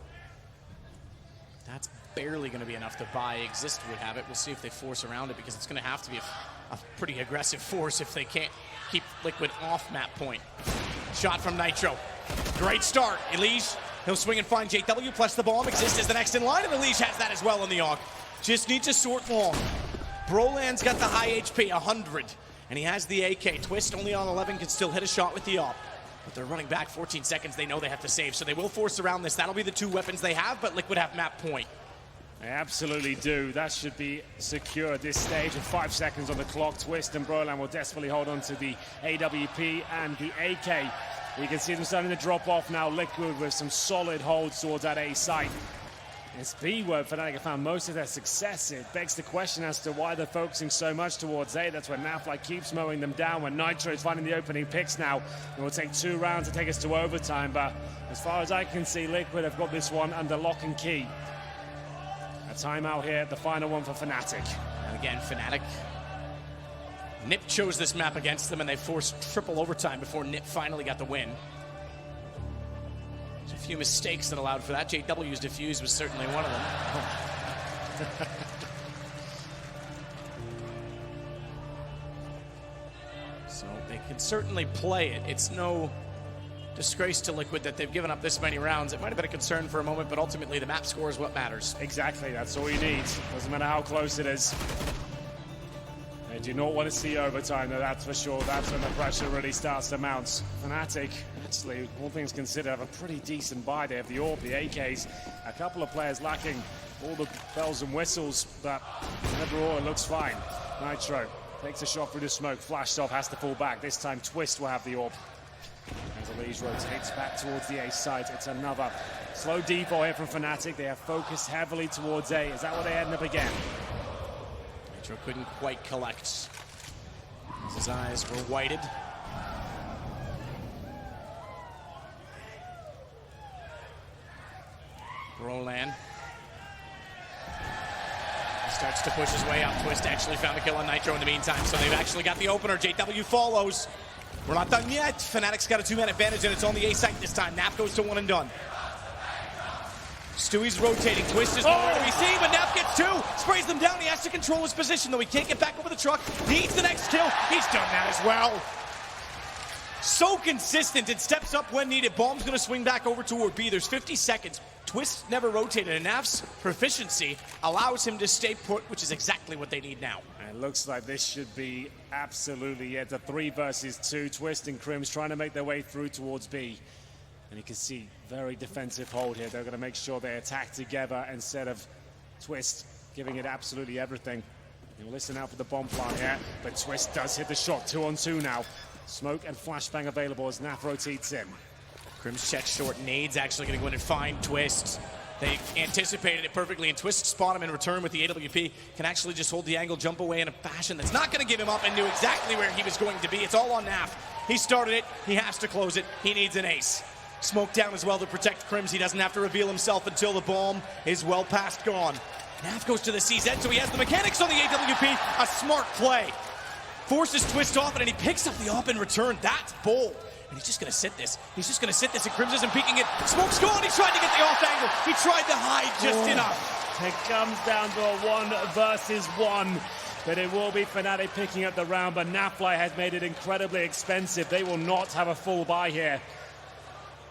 That's barely going to be enough to buy. Exist would have it. We'll see if they force around it, because it's going to have to be a pretty aggressive force if they can't keep Liquid off map point. Shot from Nitro. Great start. Elige, he'll swing and find JW, plus the bomb. Exist is the next in line, and Elige has that as well on the AUG. Just needs to sort long. Broland's got the high HP, 100. And he has the AK. Twist only on 11, can still hit a shot with the AWP. But they're running back 14 seconds. They know they have to save, so they will force around this. That'll be the two weapons they have, but Liquid have map point. They absolutely do. That should be secure at this stage. And 5 seconds on the clock. Twist and Broland will desperately hold on to the AWP and the AK. You can see them starting to drop off now. Liquid with some solid holds towards that A site. It's B where Fnatic have found most of their success. It begs the question as to why they're focusing so much towards A. That's when Nafly keeps mowing them down, when Nitro is finding the opening picks now. It will take 2 rounds to take us to overtime, but as far as I can see, Liquid have got this one under lock and key. A timeout here, the final one for Fnatic. And again, Fnatic. Nip chose this map against them, and they forced triple overtime before Nip finally got the win. There's a few mistakes that allowed for that. JW's defuse was certainly one of them. So they can certainly play it. It's no disgrace to Liquid that they've given up this many rounds. It might have been a concern for a moment, but ultimately the map score is what matters. Exactly, that's all you need. Doesn't matter how close it is. They do not want to see overtime, though, that's for sure. That's when the pressure really starts to mount. Fnatic, actually, all things considered, have a pretty decent buy. They have the AWP, the AKs, a couple of players lacking all the bells and whistles, but overall it looks fine. Nitro takes a shot through the smoke, flashed off, has to fall back. This time Twist will have the AWP. As Elige rotates back towards the A site, it's another slow default here from Fnatic. They have focused heavily towards A. Is that what they end up again? Nitro couldn't quite collect as his eyes were whited. Broland. He starts to push his way up. Twist actually found a kill on Nitro in the meantime, so they've actually got the opener. JW follows. We're not done yet. Fnatic's got a 2-man advantage, and it's on the A site this time. Nap goes to 1 and done. Stewie's rotating. Twist is nowhere to be seen, but Nap gets 2. Sprays them down. He has to control his position, though. He can't get back over the truck. Needs the next kill. He's done that as well. So consistent. It steps up when needed. Bomb's going to swing back over toward B. There's 50 seconds. Twist never rotated, and Naf's proficiency allows him to stay put, which is exactly what they need now. It looks like this should be absolutely it. The 3 versus 2. Twist and Crims trying to make their way through towards B. And you can see very defensive hold here. They're going to make sure they attack together instead of Twist giving it absolutely everything. He'll listen out for the bomb plant here, but Twist does hit the shot. 2-on-2 now. Smoke and flashbang available as Naf rotates in. Crims checks short. Nade's actually going to go in and find Twist. They anticipated it perfectly, and Twist spot him in return with the AWP. Can actually just hold the angle, jump away in a fashion that's not going to give him up, and knew exactly where he was going to be. It's all on Naf. He started it. He has to close it. He needs an ace. Smoke down as well to protect Crims. He doesn't have to reveal himself until the bomb is well past gone. Naf goes to the CZ, so he has the mechanics on the AWP. A smart play. Forces Twist off it, and he picks up the op in return. That's bold. And he's just going to sit this. He's just going to sit this, and Crims isn't peeking it. Smoke's gone. He tried to get the off angle. He tried to hide just enough. It comes down to a 1 versus 1. But it will be Fnatic picking up the round, but Nafly has made it incredibly expensive. They will not have a full buy here.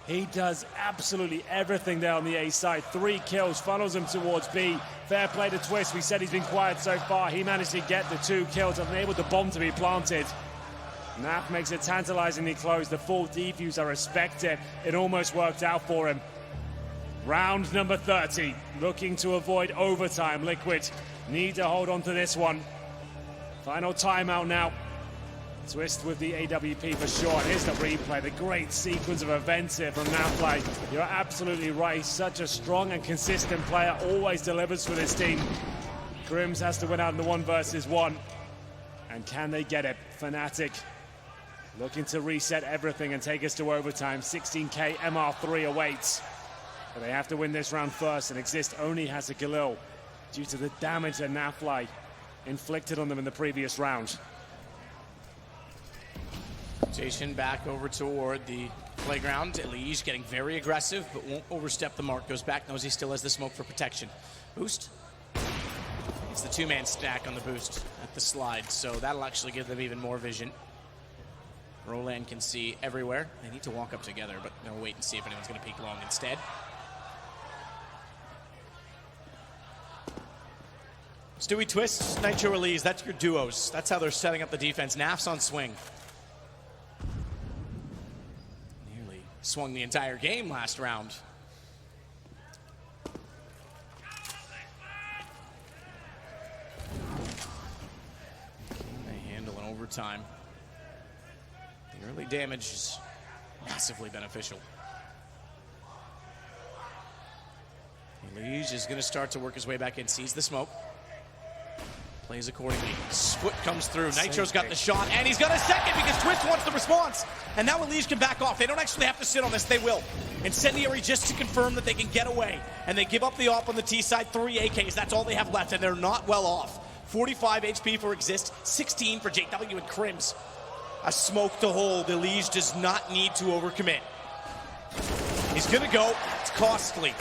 He does absolutely everything there on the A side. 3 kills, funnels him towards B. Fair play to Twist. We said he's been quiet so far. He managed to get the 2 kills and enabled the bomb to be planted. Naf makes it tantalizingly close. The full defuse, I respect it. It almost worked out for him. Round number 30. Looking to avoid overtime. Liquid need to hold on to this one. Final timeout now. Twist with the AWP for sure. Here's the replay. The great sequence of events here from Nafly. You're absolutely right. Such a strong and consistent player. Always delivers for this team. Crims has to win out in the 1 versus 1. And can they get it? Fnatic looking to reset everything and take us to overtime. 16K MR3 awaits. But they have to win this round first, and Exist only has a Galil due to the damage that Nafly inflicted on them in the previous round. Rotation back over toward the playground. Elige getting very aggressive, but won't overstep the mark. Goes back, knows he still has the smoke for protection. Boost. It's the 2-man stack on the boost at the slide, so that'll actually give them even more vision. Roland can see everywhere. They need to walk up together, but they'll wait and see if anyone's going to peek long instead. Stewie Twist, Nitro Elise, that's your duos. That's how they're setting up the defense. Naf's on swing. Nearly swung the entire game last round. They handle in overtime. The early damage is massively beneficial. Elige is going to start to work his way back in, sees the smoke. Plays accordingly. Foot comes through. Nitro's got the shot, and he's got a second because Twist wants the response. And now Elige can back off. They don't actually have to sit on this. They will. Incendiary just to confirm that they can get away. And they give up the op on the T side. 3 AKs. That's all they have left, and they're not well off. 45 HP for Exist, 16 for JW and Crims. A smoke to hold. Elige does not need to overcommit. He's going to go. It's costly.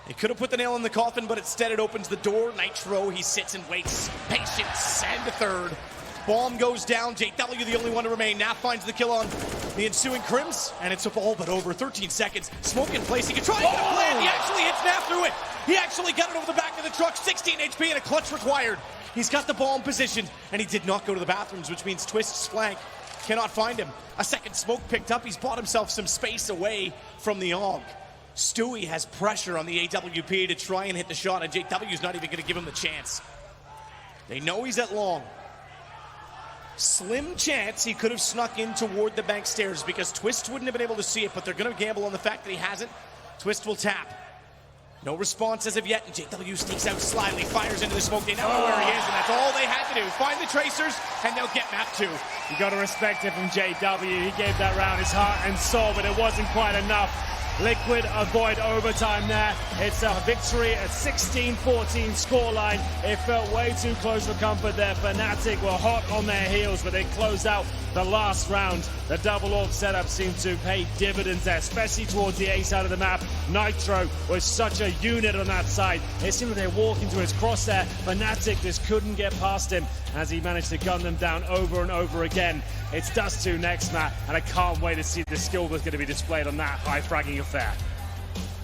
He could have put the nail in the coffin, but instead it opens the door. Nitro, he sits and waits. Patience, and a third. Bomb goes down. JW, the only one to remain. Naf finds the kill on the ensuing Crims, and it's all but over. 13 seconds. Smoke in place. He can try to get a plan. He actually hits Naf through it. He actually got it over the back of the truck. 16 HP and a clutch required. He's got the bomb positioned, and he did not go to the bathrooms, which means Twist's flank cannot find him. A second smoke picked up. He's bought himself some space away from the AUG. Stewie has pressure on the AWP to try and hit the shot, and JW's not even going to give him the chance. They know he's at long. Slim chance he could have snuck in toward the bank stairs because Twist wouldn't have been able to see it, but they're going to gamble on the fact that he hasn't. Twist will tap. No response as of yet, and JW sneaks out slyly, fires into the smoke. They know where he is, and that's all they had to do. Find the tracers, and they'll get map 2. You got to respect it from JW. He gave that round his heart and soul, but it wasn't quite enough. Liquid avoid overtime there. It's a victory at 16-14 scoreline. It felt way too close for comfort there. Fnatic were hot on their heels, but they closed out the last round. The double AUG setup seemed to pay dividends there, especially towards the A side of the map. Nitro was such a unit on that side. It seemed like they walked into his crosshair. Fnatic just couldn't get past him as he managed to gun them down over and over again. It's Dust 2 next, Matt, and I can't wait to see the skill that's going to be displayed on that high fragging affair.